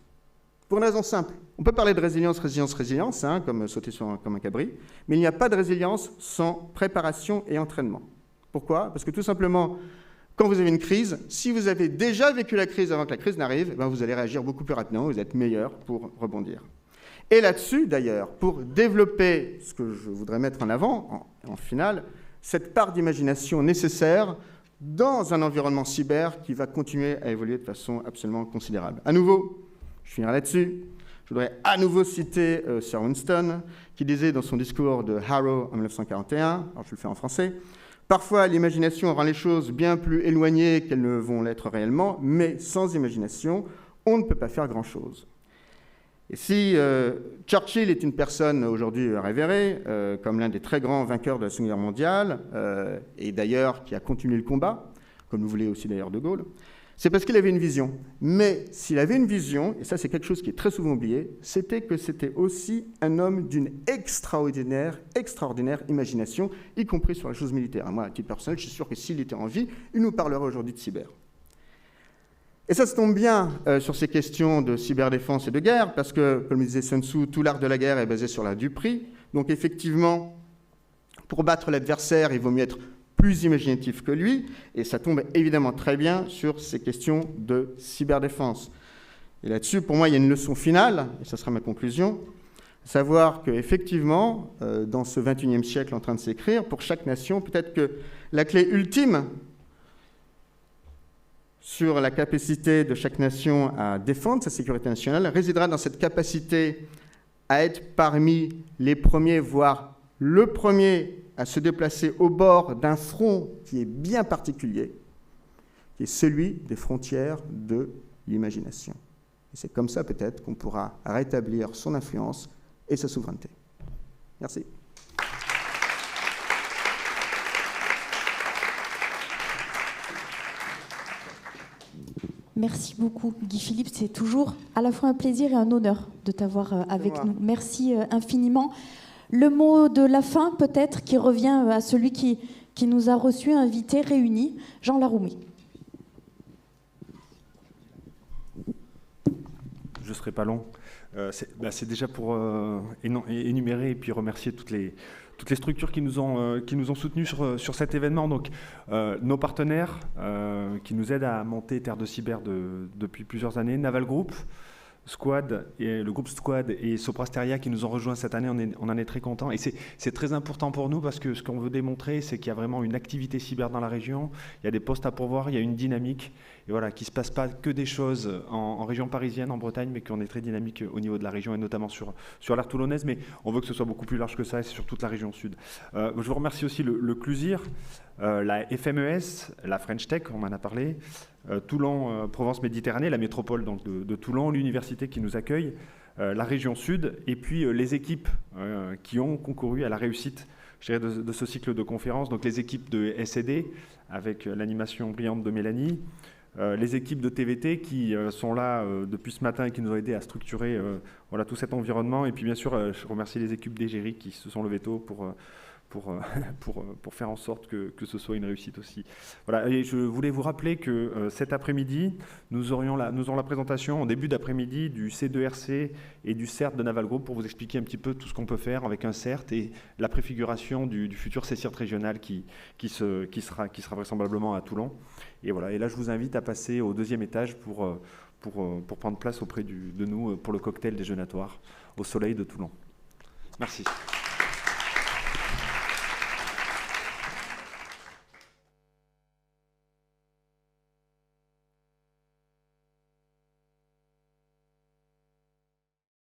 Pour une raison simple. On peut parler de résilience, hein, comme sauter comme un cabri, mais il n'y a pas de résilience sans préparation et entraînement. Pourquoi? Parce que tout simplement, quand vous avez une crise, si vous avez déjà vécu la crise avant que la crise n'arrive, eh bien, vous allez réagir beaucoup plus rapidement, vous êtes meilleur pour rebondir. Et là-dessus, d'ailleurs, pour développer ce que je voudrais mettre en avant, en finale, cette part d'imagination nécessaire dans un environnement cyber qui va continuer à évoluer de façon absolument considérable. À nouveau, je finirai là-dessus, je voudrais à nouveau citer Sir Winston, qui disait dans son discours de Harrow en 1941, alors je le fais en français, « Parfois, l'imagination rend les choses bien plus éloignées qu'elles ne vont l'être réellement, mais sans imagination, on ne peut pas faire grand-chose. » Et si Churchill est une personne aujourd'hui révérée, comme l'un des très grands vainqueurs de la Seconde Guerre mondiale, et d'ailleurs qui a continué le combat, comme nous voulait aussi d'ailleurs De Gaulle, c'est parce qu'il avait une vision. Mais s'il avait une vision, et ça c'est quelque chose qui est très souvent oublié, c'était que c'était aussi un homme d'une extraordinaire imagination, y compris sur les choses militaires. Moi, à titre personnel, je suis sûr que s'il était en vie, il nous parlerait aujourd'hui de cyber. Et ça se tombe bien sur ces questions de cyberdéfense et de guerre, parce que, comme disait Sun Tzu, tout l'art de la guerre est basé sur l'art du prix. Donc effectivement, pour battre l'adversaire, il vaut mieux être plus imaginatif que lui, et ça tombe évidemment très bien sur ces questions de cyberdéfense. Et là-dessus, pour moi, il y a une leçon finale, et ça sera ma conclusion, savoir qu'effectivement, dans ce 21e siècle en train de s'écrire, pour chaque nation, peut-être que la clé ultime sur la capacité de chaque nation à défendre sa sécurité nationale résidera dans cette capacité à être parmi les premiers, voire le premier à se déplacer au bord d'un front qui est bien particulier, qui est celui des frontières de l'imagination. Et c'est comme ça peut-être qu'on pourra rétablir son influence et sa souveraineté. Merci. Merci beaucoup, Guy Philippe. C'est toujours à la fois un plaisir et un honneur de t'avoir avec nous. Merci infiniment. Le mot de la fin, peut-être, qui revient à celui qui nous a reçus, invités, réunis, Jean Laroumi. Je ne serai pas long. C'est déjà pour énumérer et puis remercier toutes les structures qui nous ont soutenus sur cet événement. Donc, nos partenaires qui nous aident à monter Terre de Cyber depuis plusieurs années, Naval Group, Squad, et le groupe Squad et Soprasteria qui nous ont rejoints cette année, on en est très contents. Et c'est très important pour nous parce que ce qu'on veut démontrer, c'est qu'il y a vraiment une activité cyber dans la région, il y a des postes à pourvoir, il y a une dynamique, et voilà, qu'il ne se passe pas que des choses en région parisienne, en Bretagne, mais qu'on est très dynamique au niveau de la région et notamment sur l'aire toulonnaise, mais on veut que ce soit beaucoup plus large que ça et c'est sur toute la région sud. Je vous remercie aussi le CLUSIR, la FMES, la French Tech, on en a parlé, Toulon, Provence-Méditerranée, la métropole donc, de Toulon, l'université qui nous accueille, la région sud, et puis les équipes qui ont concouru à la réussite de ce cycle de conférences, donc les équipes de SED, avec l'animation brillante de Mélanie, les équipes de TVT qui sont là depuis ce matin et qui nous ont aidés à structurer tout cet environnement, et puis bien sûr, je remercie les équipes d'Égérie qui se sont levées tôt pour faire en sorte que ce soit une réussite aussi. Voilà, et je voulais vous rappeler que cet après-midi, nous aurons la présentation en début d'après-midi du C2RC et du CERT de Naval Group pour vous expliquer un petit peu tout ce qu'on peut faire avec un CERT et la préfiguration du futur CCIRT régional qui sera vraisemblablement à Toulon. Et voilà, et là je vous invite à passer au deuxième étage pour prendre place auprès de nous pour le cocktail déjeunatoire au soleil de Toulon. Merci.